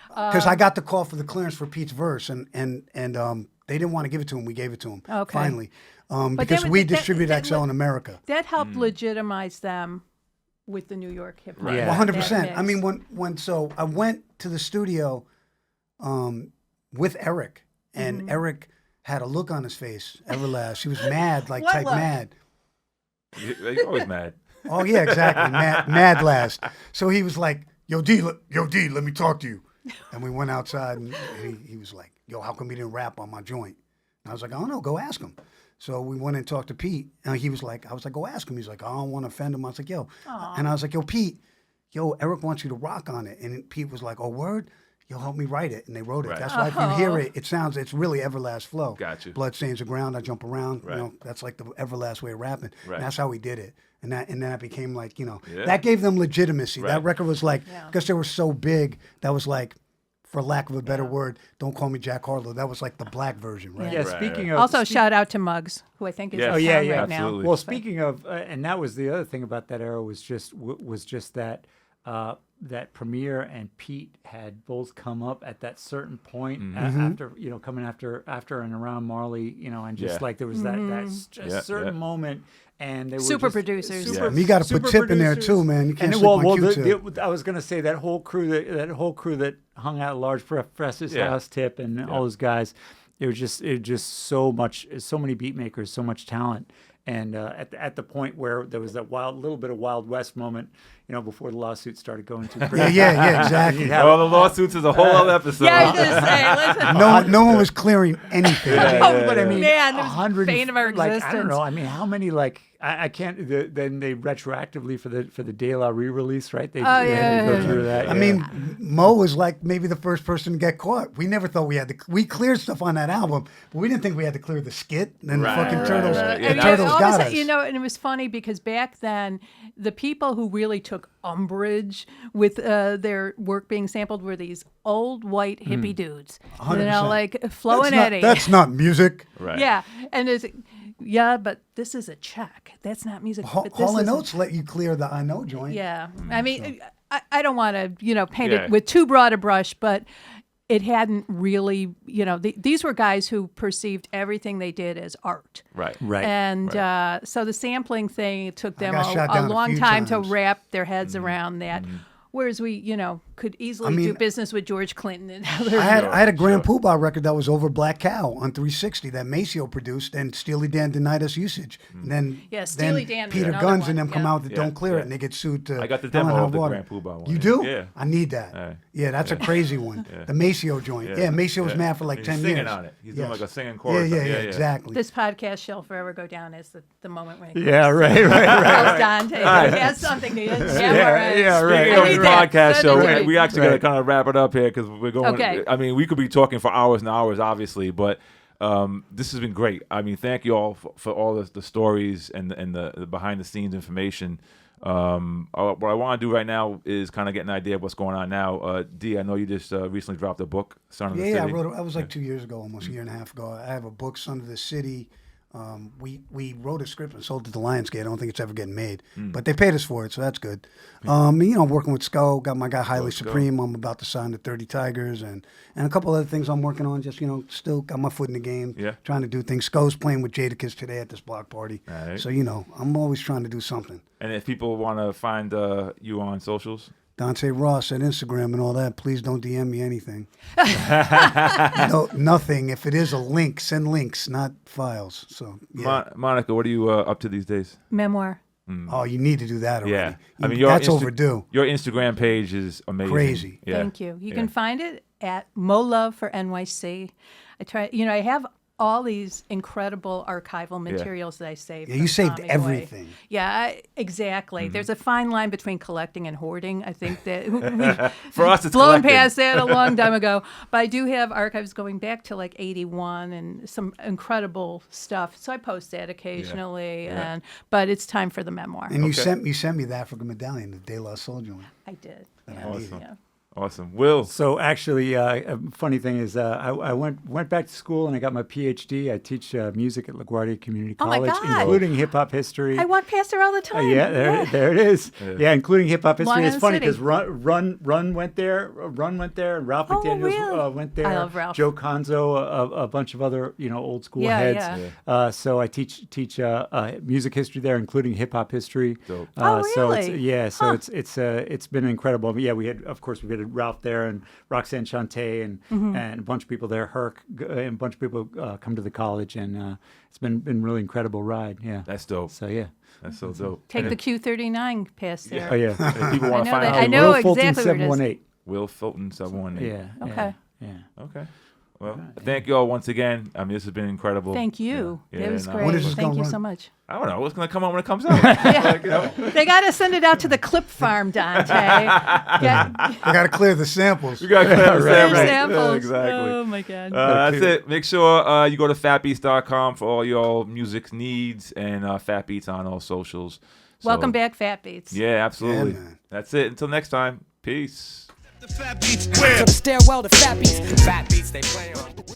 Because I got the call for the clearance for Pete's verse, and they didn't want to give it to him. We gave it to him. Okay. Finally, But because that we was- that- distribute that XL was- in America. That helped legitimize them with the New York hip hop. Yeah. 100%. that I mean, mix. when so I went to the studio with Eric, and Mm-hmm. Eric had a look on his face, Everlast. He was mad, like What type look? mad. You're always mad. Oh yeah, exactly. Mad last. So he was like, "Yo D, let me talk to you." And we went outside, and he was like, "Yo, how come he didn't rap on my joint?" And I was like, "I don't know. Go ask him." So we went and talked to Pete, and I was like, "Go ask him." He's like, "I don't want to offend him." I was like, "Yo," and I was like, "Yo, Pete, Eric wants you to rock on it." And Pete was like, "Oh, word." You'll help me write it, and they wrote it. Right. That's why if you hear it, it's really Everlast flow. Got you. Blood stains the ground, I jump around. Right. You know, that's like the Everlast way of rapping. Right. And that's how we did it. And then it became like, Yeah. that gave them legitimacy. Right. That record was like, Yeah. because they were so big, that was like, for lack of a better word, don't call me Jack Harlow. That was like the black version, right? Yeah, Right, speaking right. of Also, shout out to Muggs, who I think is Yes. in Oh, yeah, town yeah, right absolutely. now. Well, speaking of, and that was the other thing about that era was just that that Premier and Pete had both come up at that certain point after coming after and around Marley, and just Yeah. like there was that Yeah, certain yeah. moment, and they were Super just producers. super- And you got to put super Tip in there producers. too, man. You can't And sleep well, on Q-Tip. I was gonna say that whole crew that hung out at Large Professor's Yeah. house, Tip, and all those guys. It was just so many beat makers, so much talent. And at the point where there was that little bit of Wild West moment, before the lawsuits started going too crazy. Yeah, exactly. All the lawsuits is a whole other episode. Yeah, I was gonna say, listen. No one was clearing anything. But I mean, Man, it was 100 bane of our I don't existence. know. I mean, how many I can't. Then they retroactively for the De La re-release, right? They yeah, go yeah, through that. I mean, Mo was like maybe the first person to get caught. We never thought we had to. We cleared stuff on that album, but we didn't think we had to clear the skit. And then Right, the fucking right, Turtles, right. the Yeah, Turtles all of a got sudden, us. and it was funny because back then, the people who really took umbrage with their work being sampled were these old white hippie dudes, 100%. like Flo and Eddie. That's not music. Right. Yeah, and there's, but this is a check. That's not music. but this Hall and is a- Oates let you clear the I Know joint. Yeah, I mean, I don't want to, paint Yeah. it with too broad a brush, but it hadn't really, these were guys who perceived everything they did as art. Right. right. And so the sampling thing, it took them got shot a down a long few time times. to wrap their heads around that. Whereas we, could easily do business with George Clinton and other. I had a Grand Poobah record that was over Black Cow on 360 that Maceo produced, and Steely Dan denied us usage. And then, Yeah, Steely then Dan was Peter another Guns one, and them come yeah. out that Yeah, don't clear yeah. it, and they get sued to. I got the Hell and demo High of the Water. Grand Poobah one. You do? Yeah. I need that. Right. Yeah, that's a crazy one. The Maceo joint. Yeah, Maceo was mad for like He's 10 singing years. on it. He's Yes. doing like a singing chorus. Yeah, exactly. This podcast shall forever go down as the moment when it yeah, right. calls Dante. He has something to yeah, right. Speaking of I the need that. podcast Send show, it to me. we actually got to kind of wrap it up here because we're going. Okay. I mean, we could be talking for hours and hours, obviously, but this has been great. I mean, thank you all for all the stories and the behind the scenes information. What I want to do right now is kind of get an idea of what's going on now. D, I know you just recently dropped a book, Son of the City. Yeah, I wrote it. That was like 2 years ago, almost a year and a half ago. I have a book, Son of the City. We wrote a script and sold it to Lionsgate. I don't think it's ever getting made, but they paid us for it, so that's good. Working with Sco, got my guy Highly Supreme. I'm about to sign to 30 Tigers and a couple other things I'm working on. Just still got my foot in the game. Yeah. Trying to do things. Sco's playing with Jadakiss today at this block party. All right. So I'm always trying to do something. And if people want to find you on socials, Dante Ross at Instagram and all that. Please don't DM me anything. No, nothing. If it is a link, send links, not files. So, yeah. Monica, what are you up to these days? Memoir. Oh, you need to do that already. Yeah, I mean, that's overdue. Your Instagram page is amazing. Crazy. Yeah. Thank you. You can find it at Mo Love for NYC. I have all these incredible archival materials that I saved. Yeah, from you saved Tommy Boy. everything. Yeah, exactly. There's a fine line between collecting and hoarding. I think that For us, it's blown collecting. past that a long time ago. But I do have archives going back to like '81 and some incredible stuff. So I post that occasionally. But it's time for the memoir. And you sent me the African medallion, the De La Soul joint. I did. Awesome. Yeah. Awesome. Will. So actually, a funny thing is, I went back to school and I got my PhD. I teach music at LaGuardia Community Oh my College, God. including hip hop history. I walk past her all the time. There it is. Yeah, including hip hop history. Long It's Island funny City. because Run went there. Run went there, and Ralph Oh, McDaniels really? went there. I love Ralph. Joe Conzo, a bunch of other old school Yeah, heads. yeah. So I teach music history there, including hip hop history. Dope. So really? it's been incredible. But yeah, we had Ralph there and Roxanne Shante and a bunch of people there. Herc and a bunch of people come to the college, and it's been really incredible ride. Yeah, That's dope. so yeah. That's so dope. Take the Q39 past there. Oh yeah. If people want to I know find that. out. I know Will Fulton exactly where it is. 718. Will Fulton 718. Yeah. Okay. Yeah. Okay. Well, thank you all once again. I mean, this has been incredible. Thank you. Yeah, It was no. great. When is this Thank gonna you run? so much. I don't know. What's going to come out when it comes out? Like, you know. They got to send it out to the clip farm, Dante. I got to clear the samples. You got to clear the Clear samples. samples. Yeah, exactly. Oh my God. That's it. Make sure you go to fatbeats.com for all your music needs and FatBeats on all socials. So, Welcome back, FatBeats. Yeah, absolutely. Yeah, man. That's it. Until next time. Peace. To the stairwell to FatBeats. FatBeats, they play on.